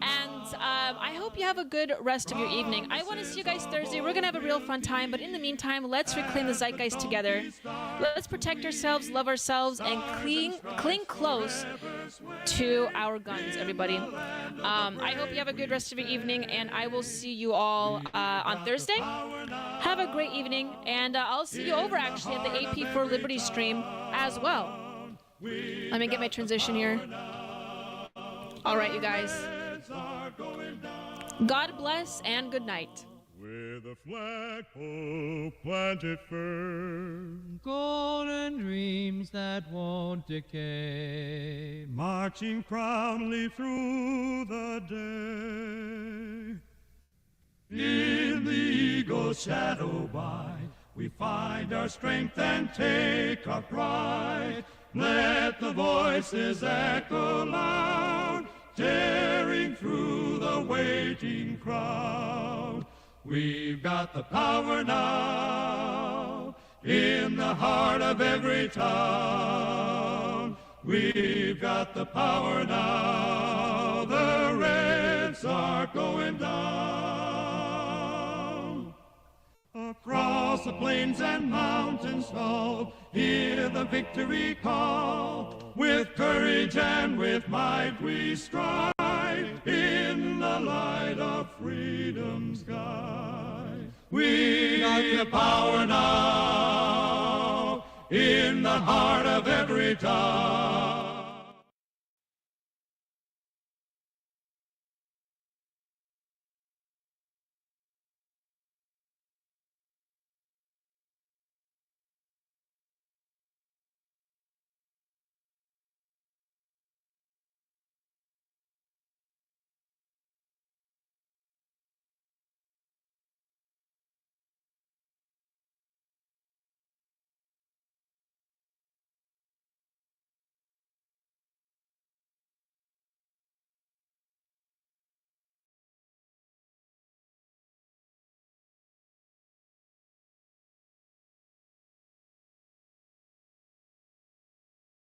And I hope you have a good rest of your evening. I want to see you guys Thursday. We're going to have a real fun time. But in the meantime, let's reclaim the zeitgeist together. Let's protect ourselves, love ourselves, and cling close to our guns, everybody. I hope you have a good rest of your evening. And I will see you all on Thursday. Have a great evening. And I'll see you over, actually, at the AP for Liberty stream as well. Let me get my transition here. All right, you guys. God bless and good night. With a flagpole planted firm, golden dreams that won't decay, marching proudly through the day. In the eagle's shadow by, we find our strength and take our pride. Let the voices echo loud, tearing through the waiting crowd. We've got the power now, in the heart of every town. We've got the power now, the Reds are going down. Across the plains and mountains tall, hear the victory call. With courage and with might we strive, in the light of freedom's sky. We got the power now, in the heart of every town.